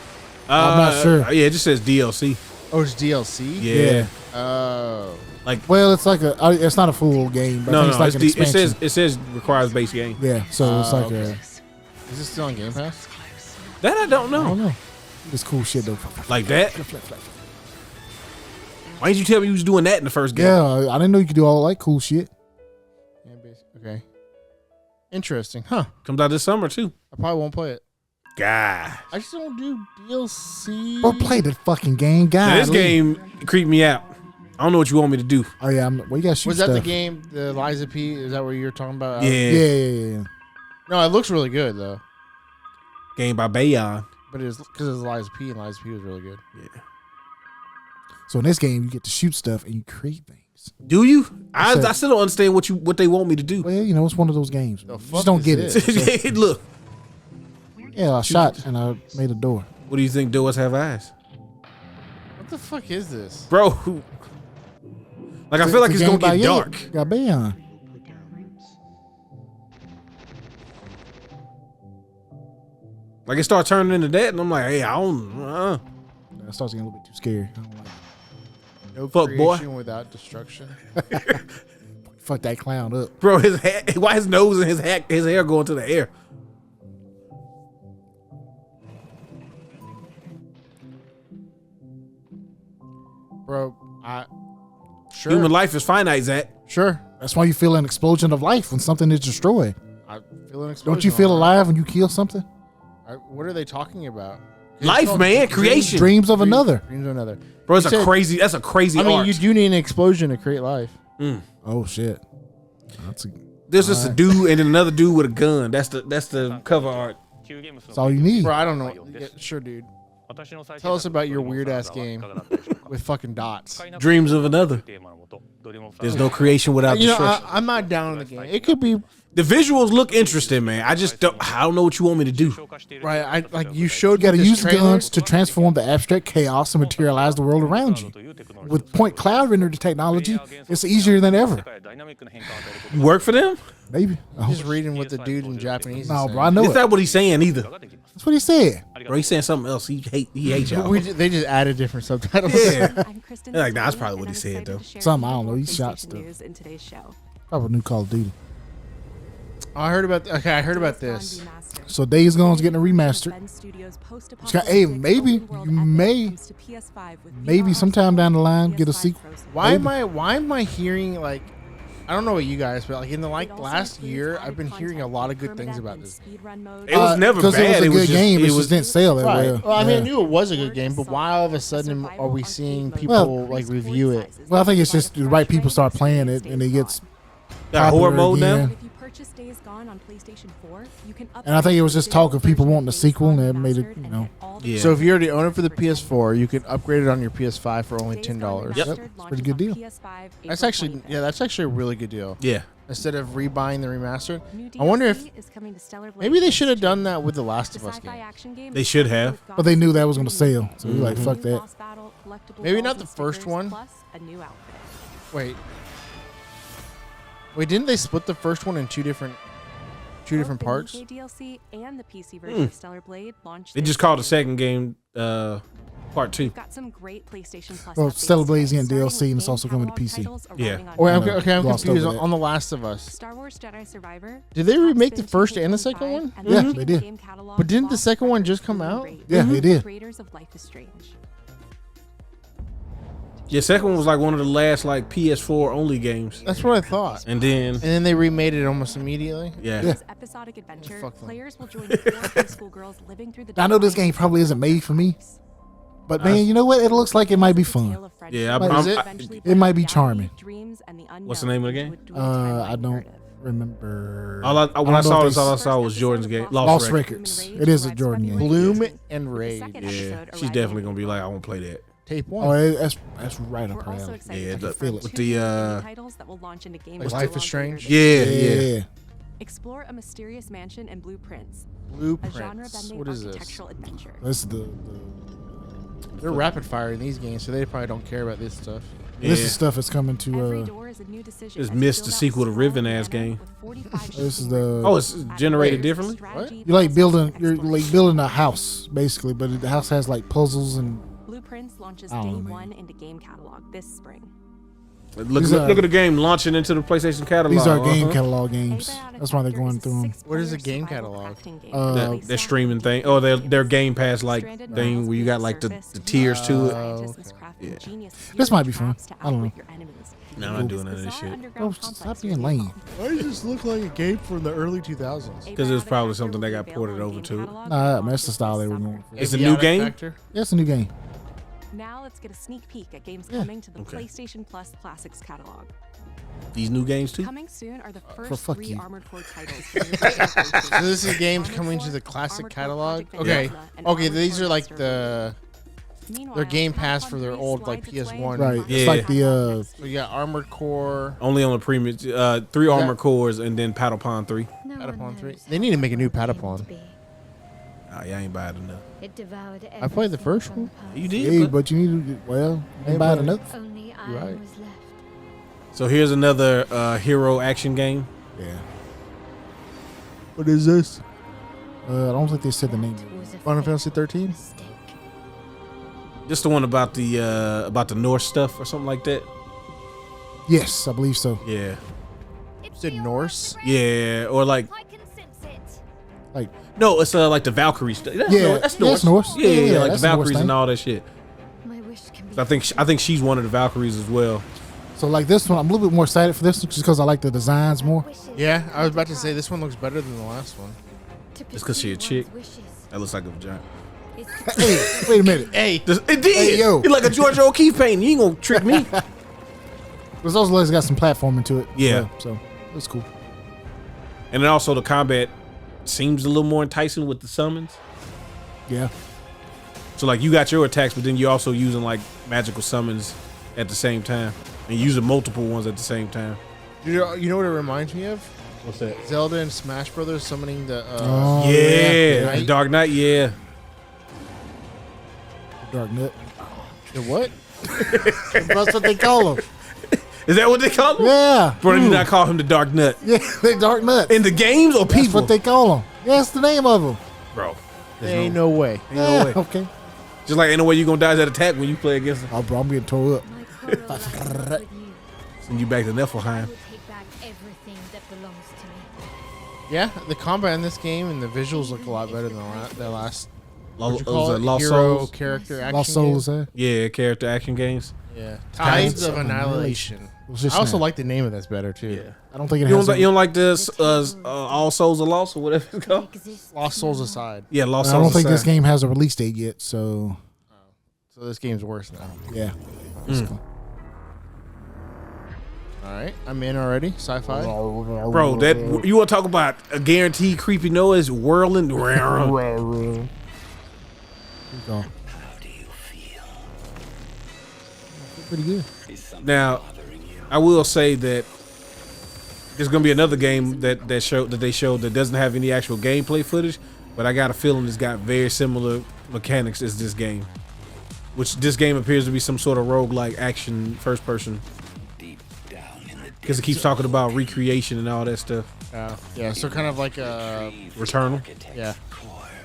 I'm not sure. Yeah, it just says DLC. Oh, it's DLC. Yeah. Oh. Well, it's like it's not a full game. But I think it's like an expansion. it says requires base game. Yeah, so it's like okay. Is this still on Game Pass? That I don't know. I don't know. This cool shit though. Like that. Why didn't you tell me you was doing that in the first game? Yeah, I didn't know you could do all like cool shit. Yeah, okay. Interesting, huh? Comes out this summer too. I probably won't play it. God. I just don't do DLC. Bro, play the fucking game, Now, guys. this game creeped me out. I don't know what you want me to do. Oh yeah, well you gotta shoot Was that stuff. the game, the Liza P? Is that what you're talking about? Yeah. Yeah. No, it looks really good though. Game by Bayon. But it's because it's Liza P, and Liza P was really good. Yeah. So in this game, you get to shoot stuff and you create things. Do you? I So- still don't understand what they want me to do. Well, you know, it's one of those games. The You fuck just don't is get this? it. Look, Yeah, I shot and I made a door. what do you think doors have eyes? What the fuck is this? Bro. Like I feel like it's a gonna game by get Yale. dark. Got Bayon. Like it started turning into that, and I'm like, hey, I don't. That starts getting a little bit too scary. I don't like it. No Fuck, boy. creation without destruction. Fuck that clown up. Bro, his head, why his nose and his hair going to the air? Bro, sure. Human life is finite, Zach. Sure. That's why you feel an explosion of life when something is destroyed. I feel an explosion. Don't you feel alive when you kill something? What are they talking about? It's Life, called man, creation. Dreams of another. Dreams of another. Bro, You said- that's a crazy I mean, art. you do need an explosion to create life. Oh shit. There's just a dude and then another dude with a gun. That's the cover art. That's all you need. Bro, I don't know. Yeah, sure, dude. Tell us about your weird ass game with fucking dots. Dreams of another. There's no creation without You know, destruction. I'm not down on the game. It could be The visuals look interesting, man. I don't know what you want me to do. right. You showed You got to me this use trailer. guns to transform the abstract chaos and materialize the world around you. With point cloud render technology, it's easier than ever. You work for them? Maybe. Oh, Just reading what the dude in Japanese. no, is bro, I know It's it. not what he's saying either. That's what he said. Bro, he's saying something else. He hates y'all. They just added different subtitles. Yeah. I'm Kristen. They're like, nah, that's probably and what he I'm said, excited though. to share Something, I don't know, he PlayStation shot stuff. news in today's show. Probably new Call of Duty. I heard about. Okay, I heard about this. So Days Gone's getting a remastered. Maybe you maybe sometime down the line get a sequel. Why am I hearing like I don't know what you guys, but like in the last year, I've been hearing a lot of good things about this. It was never bad. It was a good game. It just just didn't sell that Right. well. Well, I mean, I knew it was a good game, but why all of a sudden are we seeing people like review it? Well, I think it's just the right people start playing it, and it gets got horror popular mode now. again. If you purchase Days Gone on PlayStation 4, you can And I think it was just talk of people wanting a sequel, and that made it, you know. Yeah. So if you already own it for the PS4, you can upgrade it on your PS5 for only $10. Yep. It's a pretty good deal. That's actually a really good deal. Yeah. Instead of rebuying the remastered, I wonder if maybe they should have done that with the Last of Us game. They should have. But they knew that was going to sell, so we were like, fuck that. Maybe not the first one. Wait, didn't they split the first one in two different parts? DLC and the PC version of Stellar Blade launched. They just called the second game Part 2. Got some great PlayStation Plus. Well, updates Stellar Blade's today, getting DLC, starting and it's with also coming to game PC. titles Yeah. arriving on Oh, I'm Glossed confused over that. on The Last of Us. Star Wars Jedi Survivor. Did they remake the first and the second one? Yeah, they did. But didn't the second one just come out? Yeah, they did. Creators of Life is Strange. Yeah, second one was like one of the last like PS4 only games. That's what I thought. And then And then they remade it almost immediately. yeah. Yeah. This episodic adventure, Fuck them. players will join 4 high school girls living through the I know this game probably isn't made for me, but man, you know what? It looks like it might be fun. Yeah, It might be charming. What's the name of the game? I don't remember. When I don't know saw if this, they- all I saw was Jordan's game. Lost Records. It is a Jordan game. Bloom and Raid. Yeah, she's definitely gonna be like, I won't play that. Tape Oh, one. that's right up her We're also alley. excited Yeah, to the- confirm with 2 the, new titles that will launch into game Like catalogs Life is Strange? later this Yeah, year. yeah. Yeah. Explore a mysterious mansion and blueprints. A Blueprints. genre-bending What is this? architectural adventure. This is They're rapid fire in these games, so they probably don't care about this stuff. this Yeah. is stuff that's coming to. Every door is a new decision Just as you missed build the out sequel to small Riven ass mana game. with 45 This is shaping the. Oh, it's generated Wait. differently. strategy, You're like puzzles, building. and You're like exploration. building a house basically, but the house has like puzzles and. Blueprints launches I day don't know, 1 into game catalog this spring. Look, These look, are- look at the game launching into the PlayStation catalog. These are game Uh-huh. catalog games. Abiotic That's why they're Factor going is through them. What is a six-player game survival catalog? crafting game That- released Their on streaming thing. PC Oh, their and Game Pass like Stranded thing miles where you got like the surfaced, tiers to it. scientists must okay. craft Yeah. ingenious This might be fusion fun. traps to I don't know. outwit your enemies. No, I'm not doing none of this Bizarre shit. underground Bro, complex stop being really lame. Why does this look like a game from the early 2000s? 'Cause it was Abiotic probably Factor something will that be got ported available over in to game it. catalog Nah, launch that's the style they were this going summer. for. It's a new game? Factor? That's a new game. Now let's get a sneak peek at games Yeah. coming to the Okay. PlayStation Plus Classics catalog. These new games too. Coming soon are the first fuck 3 you. Armored Core titles. from the PlayStation. So this is games Armored coming to Core, the classic Armored Core catalog? Project Okay. Vanilla, and Okay, Armored these Core are like Master the Meanwhile, their Game Pass Battlefront for their 3 old like slides its way PS1. into Right. the It's Yeah. like the So you got Armored Core. Only on the premium. 3 Armored Cores and then Patapon 3. Patapon 3. They need to make a new Patapon. Oh, yeah, I ain't buying enough. I played the first one. You did. Hey, but- but you need to. Well, ain't buying enough. Only Right. iron was left. So here's another hero action game. Yeah. What is this? I don't think they said the name. Final Fantasy 13? Just the one about the Norse stuff or something like that. Yes, I believe so. Yeah, Is it Norse? yeah, or like I can sense it. Like, no, it's like the Valkyrie stuff. That's Yeah, Norse. That's yeah, Norse. it's Norse. Yeah, Yeah, yeah, yeah, like the that's a Norse Valkyries thing. and all that shit. My wish can be. So I think she's one of the Valkyries as well. so like this one, I'm a little bit more excited for this one just because I like the designs more. Yeah, I was about to say this one looks better than the last one. It's 'cause she a chick. That looks like a vagina. Hey, wait a minute. Hey, It did. Hey, yo. It's like a George O'Keeffe painting. You ain't gonna trick me. Because those legs got some platforming to it. Yeah. So that's cool. And then also the combat seems a little more enticing with the summons. Yeah. So like you got your attacks, but then you're also using like magical summons at the same time, and using multiple ones at the same time. you know what it reminds me of? What's that? Zelda and Smash Brothers summoning the. Oh, yeah, Knight. the Dark Knight. Yeah, Dark Nut. The what? That's what they call them. is that what they call him? Yeah. Bro, they Ooh. did not call him the Dark Nut Yeah, they Dark Nuts. in the games or That's people. what they call them. Yeah, that's the name of them. Bro, There ain't no way. ain't no way. Okay. Just like ain't no way you gonna dodge that attack when you play against them. Oh, bro, I'm getting tore up. My quarrel lies with you. Send you back to I Niflheim. will take back everything that belongs to me. Yeah, the combat in this game and the visuals look a lot better than the last. What'd you Was call it it? Lost Hero Souls? character action Lost Souls, game? eh? Yeah, character action games. Yeah, Tides of Annihilation. I also like the name of that's better too. Yeah. I don't think it You has. don't, you don't like this All Souls are Lost or whatever it's called? Lost Souls Aside. Yeah, Lost I Souls don't think this Aside. game has a release date yet. So So this game's worse now. yeah. All right, I'm in already. Sci-fi. Bro, that you want to talk about a guaranteed creepy noise whirling? Keep going. Pretty good. Now, I will say that there's gonna be another game that they showed that doesn't have any actual gameplay footage, but I got a feeling it's got very similar mechanics as this game. Which this game appears to be some sort of roguelike action first person. Because it keeps talking about recreation and all that stuff. Yeah, so kind of like a Returnal. Yeah,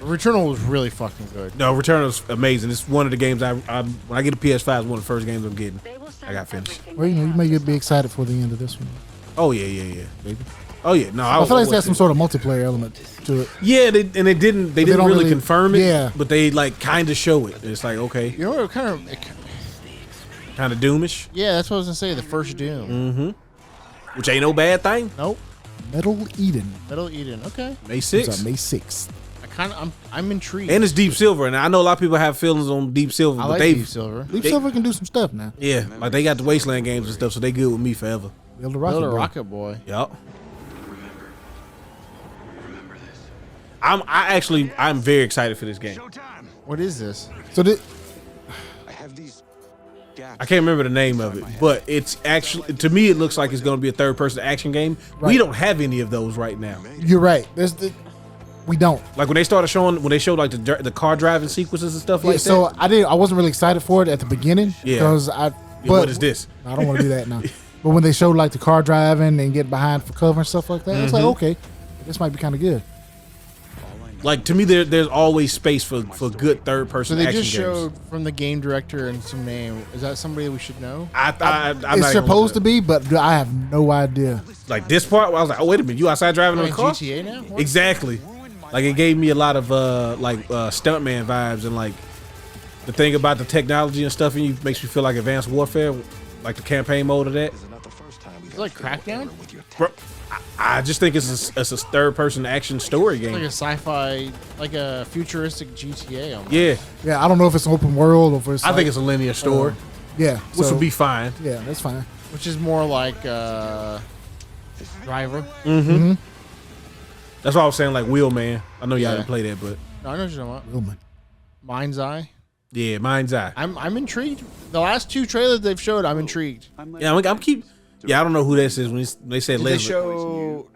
Returnal was really fucking good. No, Returnal's amazing. It's one of the games when I get a PS5, it's one of the first games I'm getting. I got finished. Well, you may be excited for the end of this one. Oh yeah. Baby. Oh yeah. No, I feel like it's got some sort of multiplayer element to it. Yeah, they didn't don't really confirm it. Yeah. But they like kind of show it. It's like okay, You know what? Kind of Doomish. Yeah, that's what I was gonna say. The first Doom. Mm-hmm. Which ain't no bad thing. Nope. Metal Eden. Metal Eden. Okay. May It's 6th. May 6th. I'm intrigued. And it's Deep Silver, and I know a lot of people have feelings on Deep Silver, I but like they Deep Silver. Deep Silver can do some stuff now. yeah, like they got the Wasteland games and stuff, so they good with me forever. Build a rocket. Build a Boy. Rocket Boy. Yup. I'm very excited for this game. What is this? So I can't remember the name of it, but it's actually, to me, it looks like it's going to be a third-person action game. Right. We don't have any of those right now. you're right. We don't. Like when they showed like the car driving sequences and stuff Yeah, like so that. I wasn't really excited for it at the beginning. Yeah. Because What is this? I don't want to do that now. But when they showed like the car driving and getting behind for cover and stuff like that, I was like, okay, this might be kind of good. Like to me, there's always space for good So third-person they action just games. showed from the game director and some name. Is that somebody we should know? I'm not It's even supposed to gonna- be, but I have no idea. like this part. I was like, oh wait a minute, you outside driving on a Playing car? GTA now? What? Exactly. Like it gave me a lot of stuntman vibes, and like the thing about the technology and stuff, and you makes me feel like Advanced Warfare, like the campaign mode of that. Is it like Crackdown? Bro, I just think it's a third-person action story game. Like a sci-fi, like a futuristic GTA. Almost. Yeah, Yeah, I don't know if it's an open world or if it's. I think it's a linear story, yeah, which so- would be fine. Yeah, that's fine. Which is more like Driver. Mm-hmm. That's why I was saying like Wheelman. I know y'all Yeah. didn't play that, but No, I know what you're talking about. Willman. Mind's Eye. yeah, Mind's Eye. I'm intrigued. The last two trailers they've showed, I'm intrigued. Yeah, I'm keep. Yeah, I don't know who this is when they said Did they Leslie. show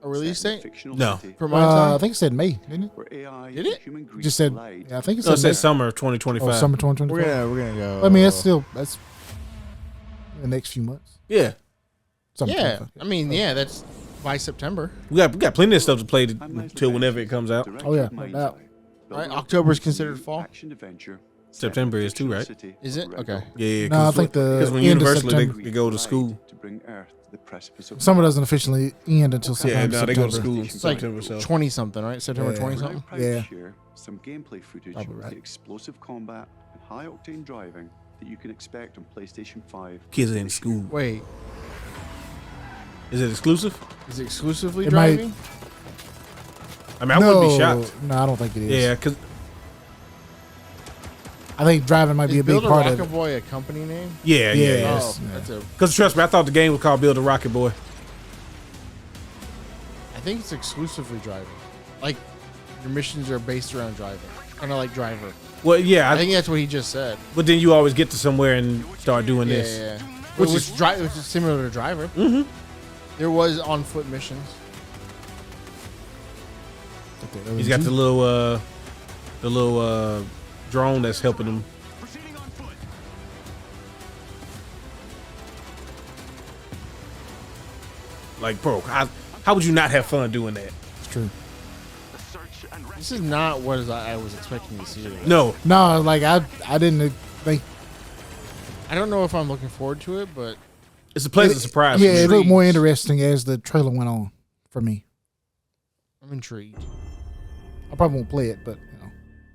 a release date No. for Mind's I Eye? think it said May, didn't it? Did it? Just said. Yeah, I think it No, said it May. said summer 2025. Oh, summer 2025. We're gonna go. I mean, that's the next few months. Yeah, Summer Yeah, 25. I mean, yeah, that's by September. we got plenty of stuff to play till whenever it comes out. Oh, yeah, no doubt. Right, October is considered fall. September is too, right? Is it? Okay. Yeah, No, I think because when end of Universal September. they go to school. Summer doesn't officially end until Yeah, September. no, they go to September. school in It's like September. So 20 something, right? September Yeah. 20 something. Yeah. Some gameplay footage Probably of right. the explosive combat and high octane driving that you can expect on PlayStation 5. kids are in school. Wait, Is it exclusive? is it exclusively It might- driving? I mean, I wouldn't be shocked. No, I don't think it is. Yeah, because I think driving might be a Is big Build a part of Rocket it. Boy a company name? yeah. Yes. Oh, that's a. Because trust me, I thought the game was called Build a Rocket Boy. I think it's exclusively driving. Like your missions are based around driving, kind of like Driver. Well, yeah, I think that's what he just said. but then you always get to somewhere and start doing Yeah, this. yeah. Which Which is- which is similar to Driver. Mm-hmm. There was on foot missions. He's got the little drone that's helping him. Like, bro, how would you not have fun doing that? It's true. This is not what I was expecting to see. No, No, like I didn't think. I don't know if I'm looking forward to it, but it's a pleasant surprise. Yeah, for it me. looked more interesting as the trailer went on for me. I'm intrigued. I probably won't play it, but you know.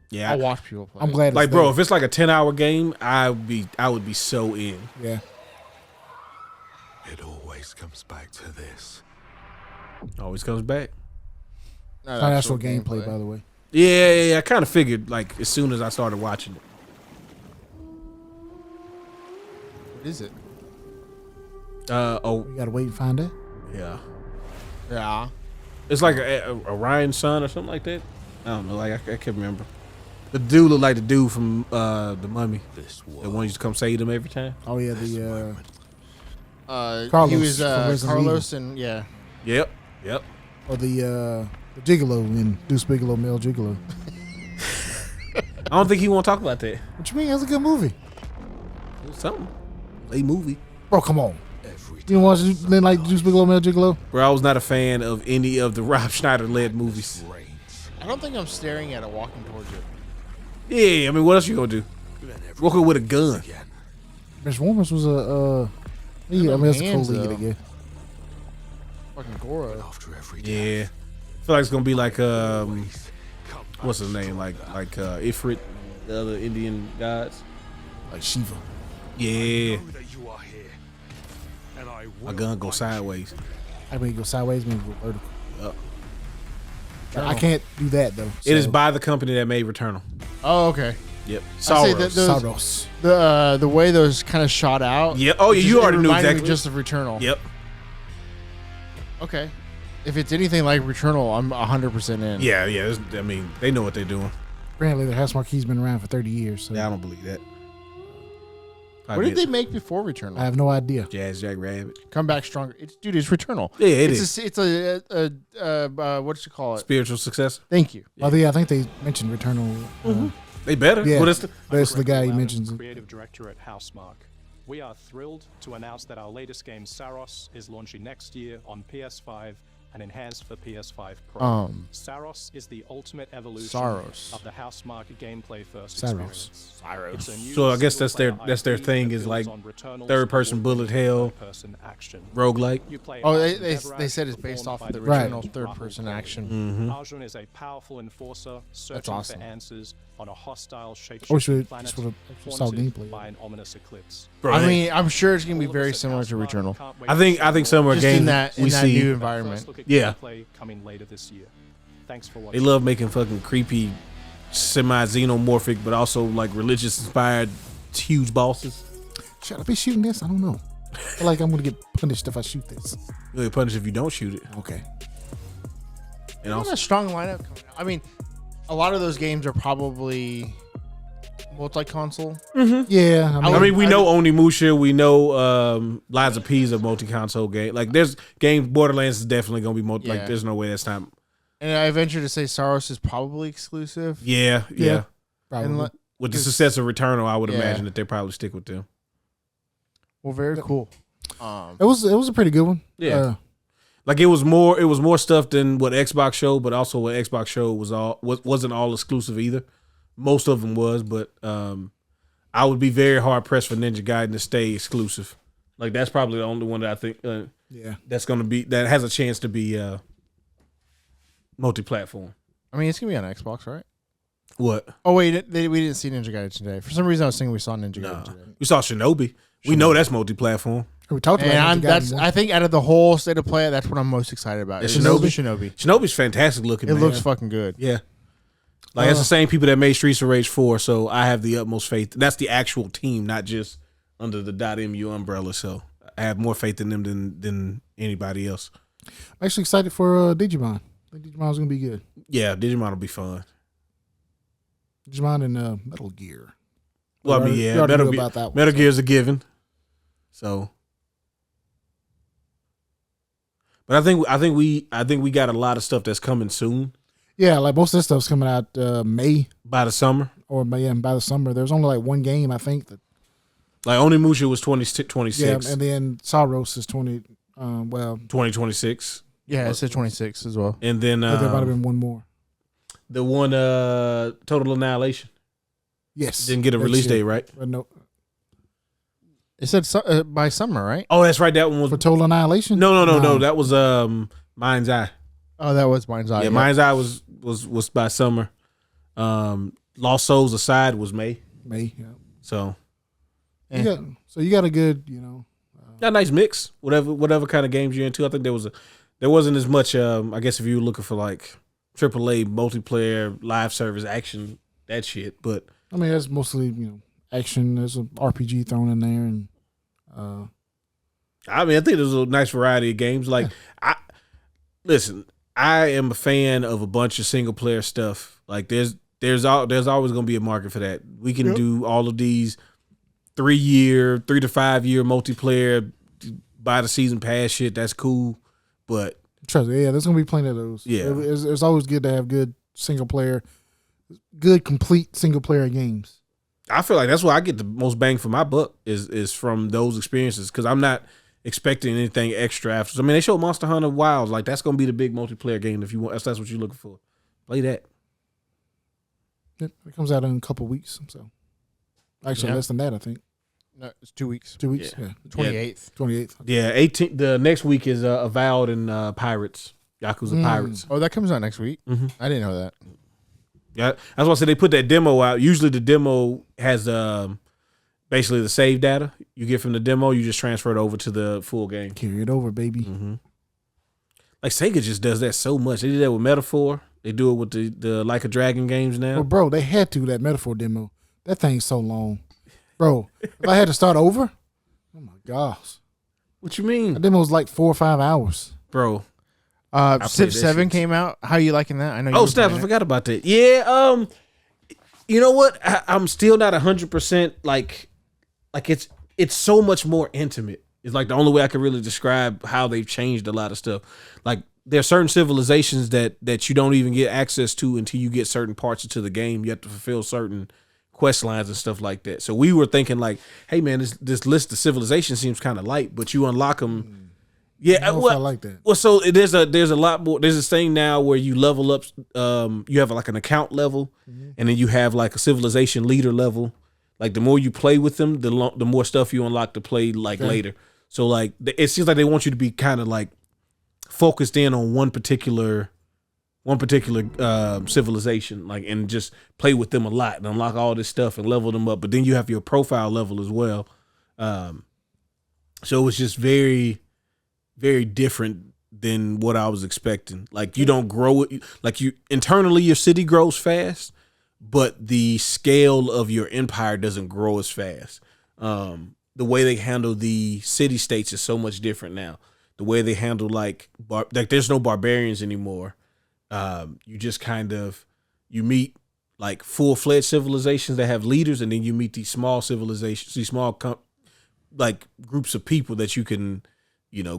Yeah, I'll watch people play. I'm glad. like it's bro, there. if it's like a 10-hour game, I would be so in. Yeah. It always comes back to this. Always comes back. Not Not actual gameplay, by the way. Yeah. I kind of figured like as soon as I started watching it. What is it? You gotta wait and find it. Yeah. Yeah. It's like a Ryan's son or something like that. I don't know. Like I can't remember. The dude looked like the dude from the Mummy. The one used to come save them every time. Oh yeah, the Carlos. He Carlos was from Resident Carlos, and yeah. Yep. or the Gigolo in Deuce Bigelow, Male Gigolo. I don't think he want to talk about that. What you mean? That's a good movie, It was something. A movie. bro. Come on. You don't watch then like Deuce Bigelow, Male Gigolo? Bro, I was not a fan of any of the Rob Schneider led movies. I don't think I'm staring at it walking towards it. Yeah, I mean, what else you gonna do? Walking with a gun. Transformers was a yeah, I mean that's a cool hands, lead though. again. Fucking Goro. Yeah. I feel like it's gonna be like what's his name? Like Ifrit, the other Indian gods. Like Shiva. Yeah. My gun go sideways. I mean go sideways, I mean go vertical. Up. I can't do that though. It is so- by the company that made Returnal. Oh, okay. Yep. I say that Saros. those- the way those kind of shot out. Yeah. Oh, yeah. You already knew reminded me exactly. just of Returnal. Yep. Okay. If it's anything like Returnal, I'm 100% in. Yeah. I mean, they know what they're doing. Apparently the House Marquee's been around for 30 years. So Yeah, I don't believe that. What did they make before Returnal? I have no idea. Jazz Jack Rabbit. Come back stronger. It's Returnal. Yeah, It's a what you call it? Spiritual successor. Thank you. Oh yeah, I think they mentioned Returnal. They better. Yeah, What is the? that's the guy he mentions. Creative director at Housemarque. We are thrilled to announce that our latest game, Saros, is launching next year on PS5 and enhanced for PS5 Pro. Saros is the ultimate evolution Saros. of the Housemarque gameplay first Saros. experience. It's a new So I guess that's their IP thing that is like builds on Returnal's third-person bullet hell, third-person action. roguelike. You play Oh, Arjun they Devrak, said it's based performed off of the by Right. Returnal Rahul third-person Kohli. action. Arjun is a powerful enforcer searching awesome. for answers on a hostile, I shape-shifting wish we planet just would've saw haunted gameplay. by an ominous eclipse. Bro, I hey, mean, I'm sure it's gonna be All of very us at similar to Housemarque Returnal. can't wait I to think see some of our Just games in that we new see environment. First look at Yeah. gameplay coming later this year. Thanks for they watching. love making fucking creepy, semi-xenomorphic, but also like religious-inspired huge bosses. Should I be shooting this? I don't know. I feel like I'm gonna get punished if I shoot this. You'll get punished if you don't shoot it. Okay. And Got also, a strong lineup coming out. I mean, a lot of those games are probably multi-console. Yeah. I mean, we know Onimusha, we know Lies of P's a multi-console game. Like, there's games. Borderlands is definitely gonna be multi. Yeah. Like, there's no way that's not. And I venture to say Saros is probably exclusive. Yeah. probably. And With the 'cause- success of Returnal, I would Yeah. imagine that they probably stick with them. well, very cool. It was a pretty good one. Yeah. Like it was more stuff than what Xbox showed, but also what Xbox showed wasn't all exclusive either. Most of them was, but I would be very hard pressed for Ninja Gaiden to stay exclusive. Like that's probably the only one that I think that has a chance to be multi-platform. I mean, it's gonna be on Xbox, right? What? Oh wait, we didn't see Ninja Gaiden today. For some reason, I was thinking we saw Ninja Gaiden today. We saw Shinobi. We know that's multi-platform. We talked about And Ninja Gaiden more. I think out of the whole state of play, that's what I'm most excited about. Yeah, is Shinobi? Shinobi's fantastic looking. It man. looks fucking good. Yeah. Like it's the same people that made Streets of Rage 4, so I have the utmost faith. That's the actual team, not just under the .mu umbrella. So I have more faith in them than anybody else. I'm actually excited for Digimon. I think Digimon's gonna be good. Yeah, Digimon will be fun. Digimon and Metal Gear. Well, I mean, You yeah, already Metal, knew Gear, about that one, Metal so. Gear's a given. So, but I think we got a lot of stuff that's coming soon Yeah, like most of this stuff's coming out May by the summer. or May, and by the summer. There's only like one game I think that. Like Onimusha was 26. Yeah, and then Saros is 2026. Yeah, it said 26 as well. And then there might have been one more. the one Total Annihilation Yes, didn't get a that's release it. date, right? No, It said by summer, right? Oh, that's right. That one was for Total Annihilation. no. That was Mind's Eye. Oh, that was Mind's Eye. Yeah, Mind's Eye was by summer. Lost Souls aside, was May. May, yeah. So, you got a good, got a nice mix. Whatever kind of games you're into. I think there wasn't as much. I guess if you were looking for like AAA multiplayer live service action, that shit. But I mean, that's mostly action. There's an RPG thrown in there, and I think there's a nice variety of games. Like I am a fan of a bunch of single player stuff. Like there's always gonna be a market for that. We can do all of these 3 to 5 year multiplayer, buy the season pass shit. That's cool, but trust me, there's gonna be plenty of those. Yeah, it's always good to have good complete single player games. I feel like that's where I get the most bang for my buck is from those experiences, because I'm not expecting anything extra after. I mean, they showed Monster Hunter Wilds, like that's gonna be the big multiplayer game if you want. If that's what you're looking for. Play that. Yep, it comes out in a couple weeks. So actually, less than that, I think. No, it's 2 weeks. 2 weeks. Yeah, 28th. 28th. Yeah, 18. The next week is Avowed and Pirates. Yakuza Pirates. Oh, that comes out next week. Mm-hmm. I didn't know that. Yeah, that's why I said they put that demo out. Usually the demo has basically the save data you get from the demo. You just transfer it over to the full game. Carry it over, baby. Mm-hmm. Like Sega just does that so much. They did that with Metaphor. They do it with the Like a Dragon games now. Well, bro, they had to that Metaphor demo. That thing's so long, bro. If I had to start over, oh my gosh. What you mean? That demo was like 4 or 5 hours, bro. Civ 7 came out. How you liking that? I know. Oh, snap! I forgot about that. Yeah. You know what? I'm still not 100% like it's so much more intimate. It's like the only way I can really describe how they've changed a lot of stuff. Like there are certain civilizations that you don't even get access to until you get certain parts into the game. You have to fulfill certain quest lines and stuff like that. So we were thinking like, hey man, this list of civilizations seems kind of light, but you unlock them. Yeah, I like that. Well, so there's a lot more. There's this thing now where you level up. You have like an account level, and then you have like a civilization leader level. Like the more you play with them, the more stuff you unlock to play later. So like it seems like they want you to be kind of like focused in on one particular civilization, like, and just play with them a lot and unlock all this stuff and level them up. But then you have your profile level as well. So it's just very, very different than what I was expecting. Like you don't grow it, like you internally your city grows fast, but the scale of your empire doesn't grow as fast. The way they handle the city states is so much different now. The way they handle like there's no barbarians anymore. You just you meet like full-fledged civilizations that have leaders, and then you meet these small civilizations, these small like groups of people that you can,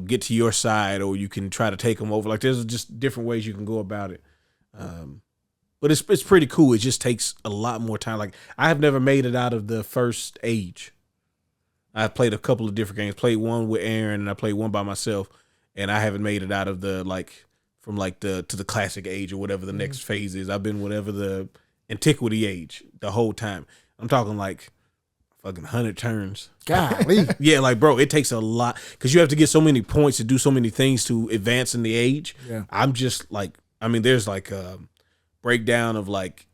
get to your side, or you can try to take them over. Like there's just different ways you can go about it. But it's pretty cool. It just takes a lot more time. Like I have never made it out of the first age. I've played a couple of different games. Played one with Aaron, and I played one by myself, and I haven't made it out of the from to the classic age or whatever the next phase is. I've been whatever the antiquity age the whole time. I'm talking like fucking 100 turns. Golly. Yeah, like bro, it takes a lot because you have to get so many points to do so many things to advance in the age. Yeah. I'm just like, there's like a breakdown of like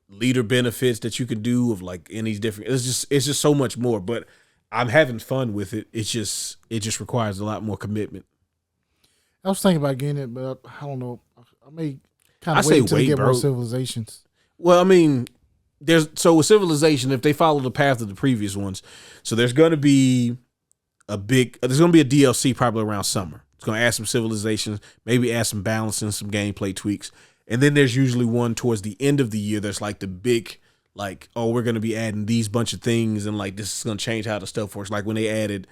leader benefits that you can do of like in these different. It's just so much more. But I'm having fun with it. It just requires a lot more commitment. I was thinking about getting it, but I don't know. I may kind of wait until we get more civilizations. Well, with Civilization, if they follow the path of the previous ones, so there's going to be a DLC probably around summer. It's going to add some civilizations, maybe add some balance and some gameplay tweaks. And then there's usually one towards the end of the year that's like the big, like, oh, we're going to be adding these bunch of things, and like this is going to change how the stuff works. Like when they added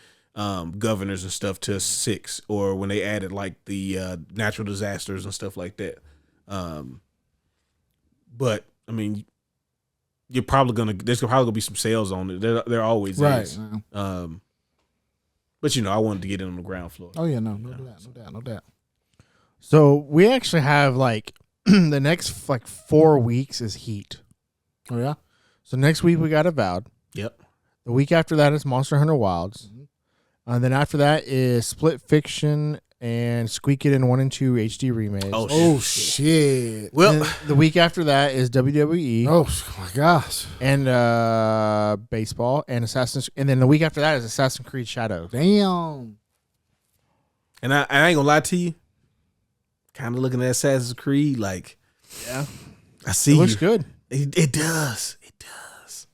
governors and stuff to 6, or when they added like the natural disasters and stuff like that. But there's probably gonna be some sales on it. There always is. But I wanted to get in on the ground floor. Oh yeah, no doubt. So we actually have like the next 4 weeks is Heat. Oh yeah. So next week we got Avowed. Yep. The week after that is Monster Hunter Wilds. And then after that is Split Fiction and Squeak It in 1 and 2 HD remakes. Oh shit! Well, And the week after that is WWE. Oh my gosh! And baseball and and then the week after that is Assassin's Creed Shadows. Damn. And I ain't gonna lie to you. Kind of looking at Assassin's Creed, like, yeah, I see. It looks good. It does. It does.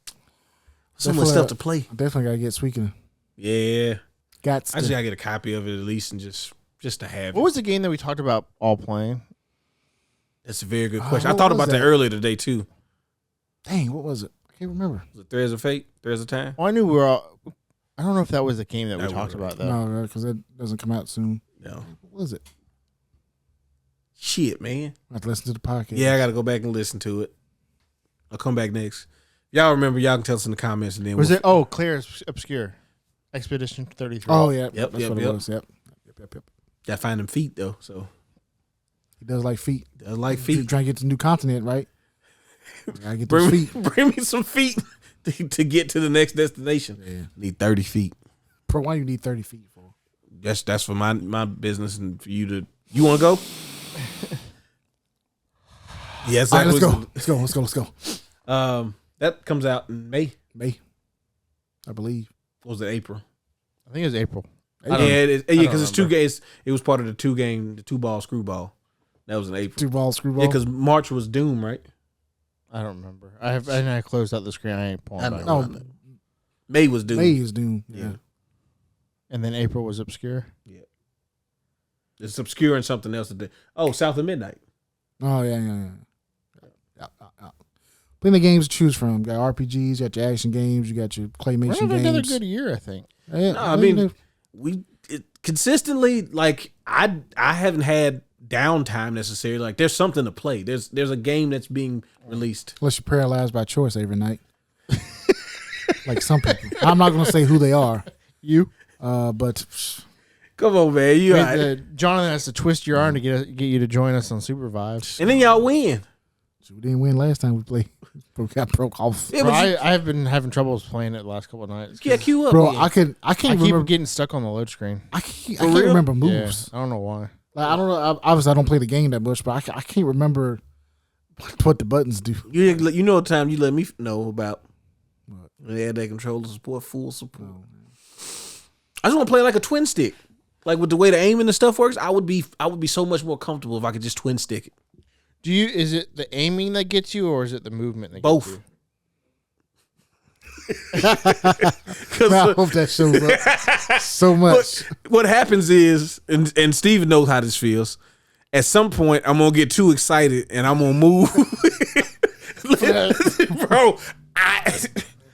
So much stuff to play. I definitely gotta get Squeaking. Yeah. I just gotta get a copy of it at least and just to have it. What was the game that we talked about all playing? That's a very good question. I thought about that earlier today too. Dang, what was it? I can't remember. Was it Threads of Fate? Threads of Time? Oh, I knew we were all. I don't know if that was the game that we talked about though. No, because it doesn't come out soon. No. What was it? Shit, man. I have to listen to the podcast. Yeah, I got to go back and listen to it. I'll come back next. Y'all remember? Y'all can tell us in the comments, and then was it? Oh, Clear Obscure, Expedition 33. Oh yeah, yep, that's what it was. Yep. Gotta find them feet though. So he does like feet. Does like feet. Trying to get to the new continent, right? Gotta get those feet. Bring me some feet to get to the next destination. Yeah. Need 30 feet. Bro, why you need 30 feet for? That's for my business and for you to. You want to go? Yes. All right, let's go. That comes out in May, I believe. What was it, April? I think it was April. Yeah, because it's 2 games. It was part of the 2-ball screwball. That was in April. 2-ball screwball. Yeah, because March was Doom, right? I don't remember. I closed out the screen. I ain't pulling back. No, May was Doom. May is Doom. Yeah. And then April was Obscure. Yeah. It's Obscure and something else. Oh, South of Midnight. Oh yeah. Plenty of games to choose from. You got RPGs, you got your action games, you got your claymation games. Another good year, I think. Yeah, No, I mean, consistently, like I haven't had downtime necessarily. Like there's something to play. There's a game that's being released. Unless you're paralyzed by choice every night. Like some people. I'm not gonna say who they are. You. But come on, man. Jonathan has to twist your arm to get you to join us on Supervive. And then y'all win. We didn't win last time we played. Got broke off. Yeah, bro, I've been having troubles playing it the last couple of nights. Yeah, queue up. Bro, again. I can't remember. Keep getting stuck on the load screen. I can't remember moves. Yeah, I don't know why. Like, I don't know. Obviously, I don't play the game that much, but I can't remember what the buttons do. You know the time you let me know about when they had that controller support, full support. I just want to play like a twin stick. Like with the way the aiming and stuff works, I would be so much more comfortable if I could just twin stick it. Is it the aiming that gets you, or is it the movement that Both. gets you? I hope that shows up so much. But what happens is, and Steven knows how this feels, at some point I'm going to get too excited and I'm going to move. Bro,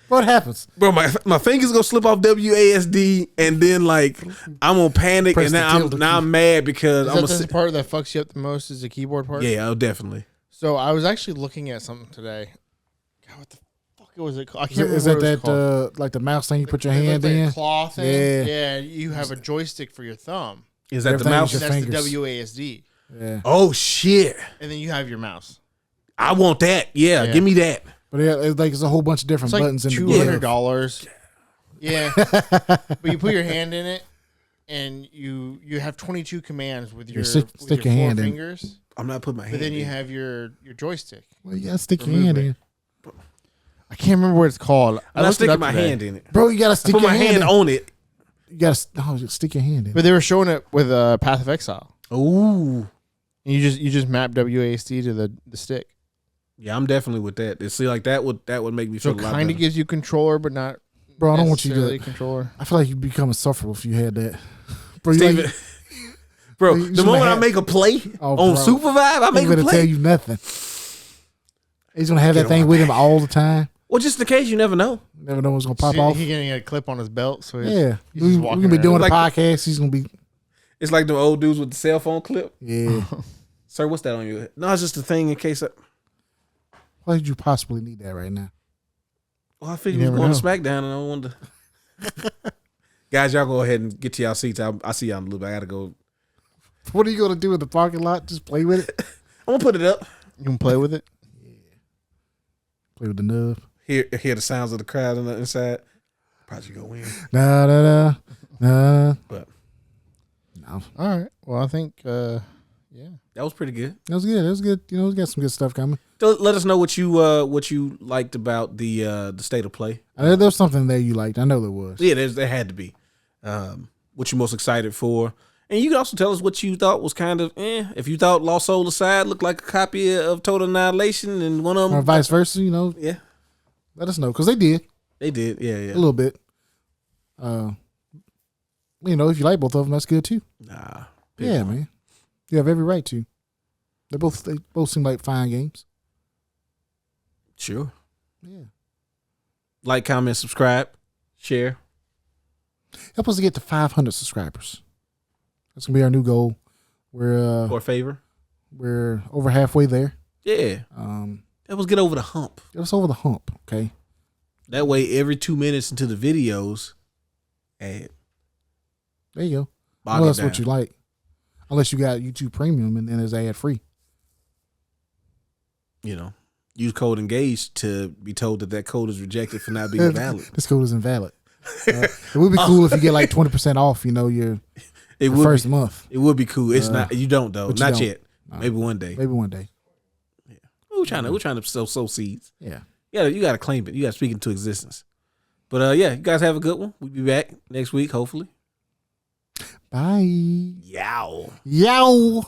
what happens? Bro, my fingers going to slip off WASD and then like I'm going to panic and now I'm mad because the part that fucks you up the most is the keyboard part? Yeah, definitely. So I was actually looking at something today. God, what the fuck was it called? I can't remember Is what it that was called. like the mouse thing you put your hand like in? a claw thing? Yeah. Yeah, you have a joystick for your thumb. Is that the Everything mouse? is That's fingers. the WASD. Yeah. Oh shit. And then you have your mouse. I want that. Yeah, give me that. But it's a whole bunch of different It's like buttons in the $200. Yeah. But you put your hand in it and you have 22 commands with your, stick with your your four hand in. fingers. I'm not putting my hand But then you in. have your joystick. Well, you gotta stick your hand in. I can't remember what it's called. I'm not sticking my hand in it. Bro, you gotta stick Put your my hand in. on it. You gotta stick your hand in. But they were showing it with Path of Exile. Ooh. And you just map WASD to the stick. Yeah, I'm definitely with that. See, like that would make me So feel it a lot kind of better. gives you controller, but not. Bro, I don't want you necessarily to. Controller. I feel like you'd become insufferable if you had that. Bro, Steven, bro, you the moment I have- make a play Oh, on bro. Supervive, I make I'm a gonna play. tell you nothing. He's gonna have Get that on thing my with him back. all the time. Well, just in case, you never know. Never know what's gonna pop off. He's getting a clip on his belt, so Yeah, he's we're just gonna walking be doing around. a Like- podcast. He's gonna be. It's like the old dudes with the cell phone clip. Yeah. Sir, what's that on your head? No, it's just a thing in case. Why did you possibly need that right now? Well, I figured You we were never going to SmackDown, and I wanted to. Guys, y'all go ahead and get to y'all seats. I'll see y'all in a little bit. I gotta go. What are you gonna do in the parking lot? Just play with it. I'm gonna put it up. You can play with it. Play with the nub. Hear the sounds of the crowd on the inside. Probably go in. Da da da da. But All right. Well, I think yeah, that was pretty good. That was good. It was good. You know, we got some good stuff coming. So let us know what you liked about the state of play. There was something there you liked. I know there was. Yeah, there had to be. What you're most excited for. And you can also tell us what you thought was kind of if you thought Lost Soul Aside looked like a copy of Total Annihilation and one of them. Or vice versa, you know. Yeah. Let us know, because they did. They did, yeah. A little bit. You know, if you like both of them, that's good too. Nah. Yeah, man. You have every right to. They both seem like fine games. Sure. Yeah. Like, comment, subscribe, share. Help us to get to 500 subscribers. That's gonna be our new goal. We're or favor. We're over halfway there. Yeah. Help us get over the hump. Get us over the hump, okay? That way, every 2 minutes into the videos, ad. There you go. Well, that's what you like. Unless you got YouTube Premium and then it's ad free. You know, use code ENGAGE to be told that code is rejected for not being valid. This code is invalid. It would be cool if you get like 20% off. You know, your first month. It would be cool. It's not. You don't though. Not yet. No. Maybe one day. Maybe one day. Yeah. We're trying to sow seeds. Yeah. Yeah. You got to claim it. You got to speak into existence. But yeah, you guys have a good one. We'll be back next week, hopefully. Bye. Yow. Yow.